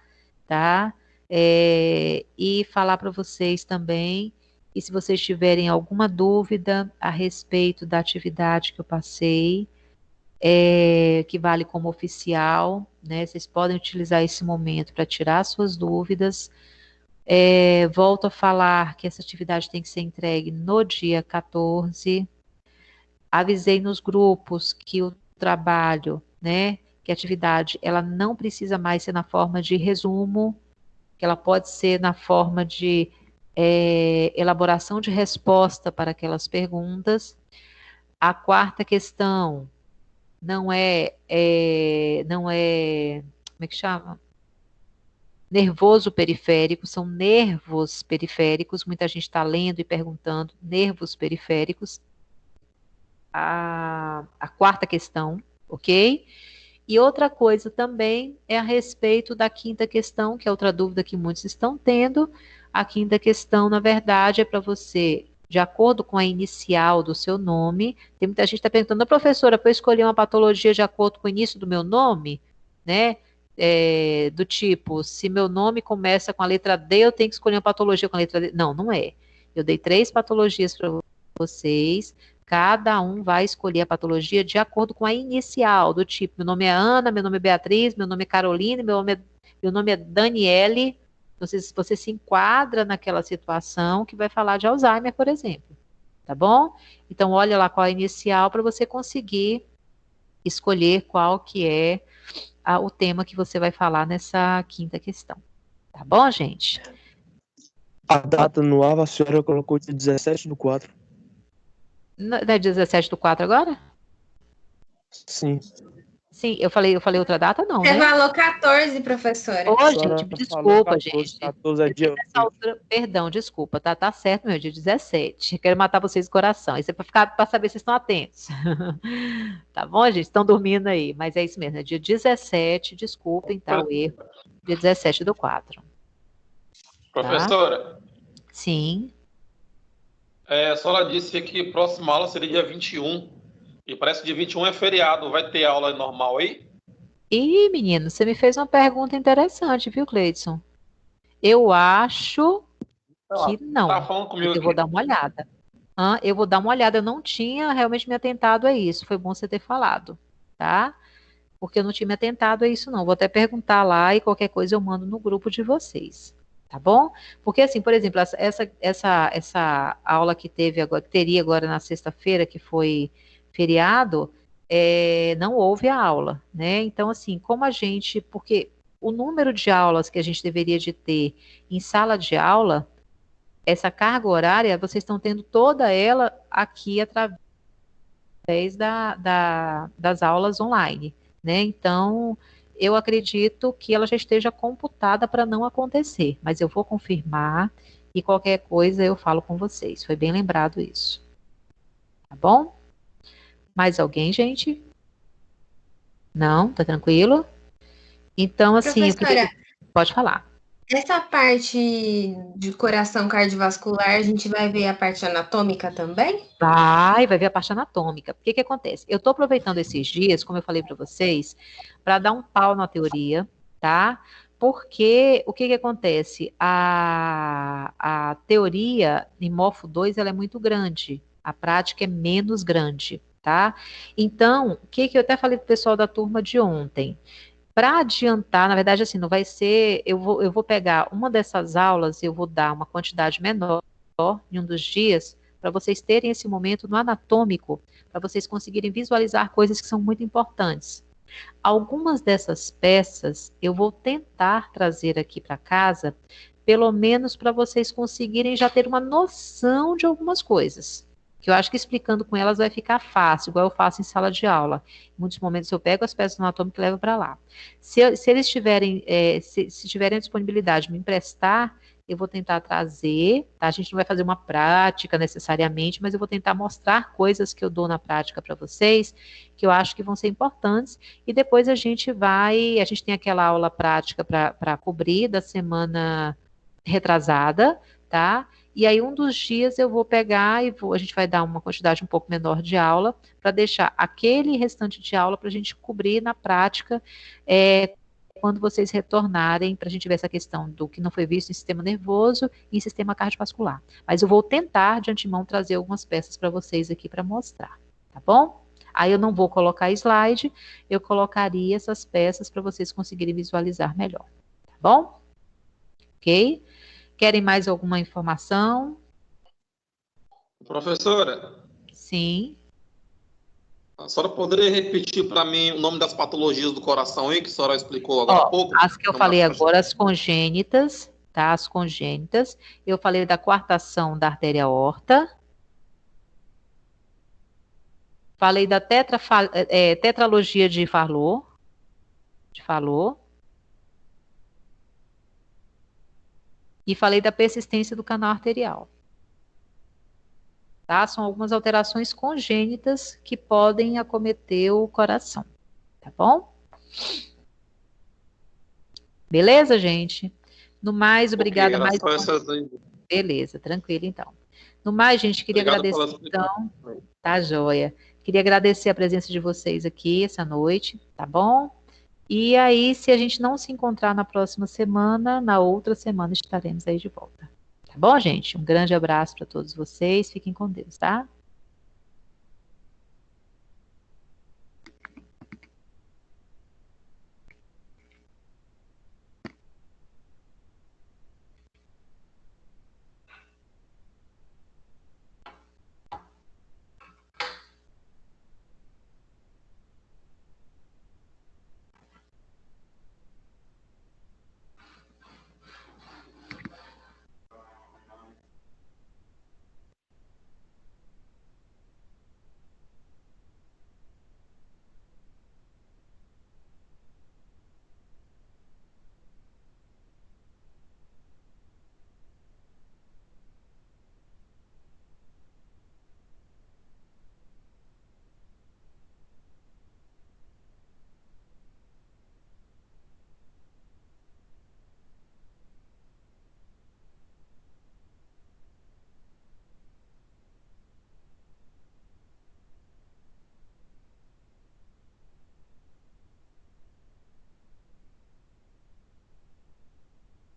tá? E falar para vocês também, e se vocês tiverem alguma dúvida a respeito da atividade que eu passei, que vale como oficial, né? Vocês podem utilizar esse momento para tirar suas dúvidas. Volto a falar que essa atividade tem que ser entregue no dia 14. Avisei nos grupos que o trabalho, né, que a atividade, ela não precisa mais ser na forma de resumo, que ela pode ser na forma de elaboração de resposta para aquelas perguntas. A quarta questão não é, como é que chama? Nervoso periférico, são nervos periféricos, muita gente está lendo e perguntando, nervos periféricos. A quarta questão, ok? E outra coisa também é a respeito da quinta questão, que é outra dúvida que muitos estão tendo. A quinta questão, na verdade, é para você, de acordo com a inicial do seu nome. Tem muita gente que está perguntando, professora, para eu escolher uma patologia de acordo com o início do meu nome, né? Do tipo, se meu nome começa com a letra D, eu tenho que escolher uma patologia com a letra D. Não, não é. Eu dei 3 patologias para vocês. Cada um vai escolher a patologia de acordo com a inicial, do tipo, meu nome é Ana, meu nome é Beatriz, meu nome é Carolina, meu nome é Daniele. Então, você se enquadra naquela situação que vai falar de Alzheimer, por exemplo. Tá bom? Então, olha lá qual é a inicial para você conseguir escolher qual que é o tema que você vai falar nessa quinta questão. Tá bom, gente? A data no AVA, a senhora colocou de 17/4. Não é 17/4 agora? Sim. Sim, eu falei outra data, não, Você né? falou 14, professora. Ô, A gente, senhora desculpa, falou gente. 14 é dia Nessa altura, perdão, desculpa, tá certo, meu, dia 17. Quero matar vocês do coração. Isso é para saber se vocês estão atentos. Tá bom, gente? Estão dormindo aí, mas é isso mesmo, é dia 17, desculpem, tá, o erro. Dia 17/4. Professora, Sim. a senhora disse que a próxima aula seria dia 21. E parece que dia 21 é feriado. Vai ter aula normal aí? Ih, menino, você me fez uma pergunta interessante, viu, Cleidson? Eu acho que não. Tá falando comigo Eu vou aqui. dar uma olhada. Eu vou dar uma olhada. Eu não tinha realmente me atentado a isso. Foi bom você ter falado, tá? Porque eu não tinha me atentado a isso, não. Vou até perguntar lá e qualquer coisa eu mando no grupo de vocês, tá bom? Porque assim, por exemplo, essa aula que teve agora, que teria agora na sexta-feira, que foi feriado, não houve a aula, né? Então, assim, porque o número de aulas que a gente deveria de ter em sala de aula, essa carga horária, vocês estão tendo toda ela aqui através das aulas online, né? Então, eu acredito que ela já esteja computada para não acontecer, mas eu vou confirmar e qualquer coisa eu falo com vocês. Foi bem lembrado isso. Tá bom? Mais alguém, gente? Não? Tá tranquilo? Então, assim, Professora, pode falar. Essa parte de coração cardiovascular, a gente vai ver a parte anatômica também? Vai ver a parte anatômica. O que que acontece? Eu estou aproveitando esses dias, como eu falei para vocês, para dar um pau na teoria, tá? Porque o que que acontece? A teoria em Morfo 2 ela é muito grande, a prática é menos grande, tá? Então, o que que eu até falei pro pessoal da turma de ontem? Para adiantar, na verdade, assim, não vai ser. Eu vou pegar uma dessas aulas, eu vou dar uma quantidade menor em um dos dias, para vocês terem esse momento no anatômico, para vocês conseguirem visualizar coisas que são muito importantes. Algumas dessas peças eu vou tentar trazer aqui para casa, pelo menos para vocês conseguirem já ter uma noção de algumas coisas. Que eu acho que explicando com elas vai ficar fácil, igual eu faço em sala de aula. Em muitos momentos eu pego as peças anatômicas e levo para lá. Se eles tiverem, se tiverem a disponibilidade de me emprestar, eu vou tentar trazer, tá? A gente não vai fazer uma prática necessariamente, mas eu vou tentar mostrar coisas que eu dou na prática para vocês, que eu acho que vão ser importantes, e depois a gente tem aquela aula prática para cobrir da semana retrasada, tá? E aí um dos dias eu vou pegar a gente vai dar uma quantidade um pouco menor de aula, para deixar aquele restante de aula para a gente cobrir na prática, quando vocês retornarem, para a gente ver essa questão do que não foi visto em sistema nervoso e em sistema cardiovascular. Mas eu vou tentar, de antemão, trazer algumas peças para vocês aqui para mostrar, tá bom? Aí eu não vou colocar slide, eu colocaria essas peças para vocês conseguirem visualizar melhor, tá bom? Ok? Querem mais alguma informação? Professora, Sim. a senhora poderia repetir para mim o nome das patologias do coração aí, que a senhora explicou agora há pouco? As que eu falei agora, as congênitas, tá? As congênitas. Eu falei da coartação da artéria aorta. Falei da tetralogia de Fallot. E falei da persistência do canal arterial. Tá? São algumas alterações congênitas que podem acometer o coração. Tá bom? Beleza, gente? No mais, obrigada mais. Beleza, tranquilo então. No mais, gente, queria agradecer então. Tá joia. Queria agradecer a presença de vocês aqui essa noite, tá bom? E aí, se a gente não se encontrar na próxima semana, na outra semana estaremos aí de volta. Tá bom, gente? Um grande abraço para todos vocês. Fiquem com Deus, tá?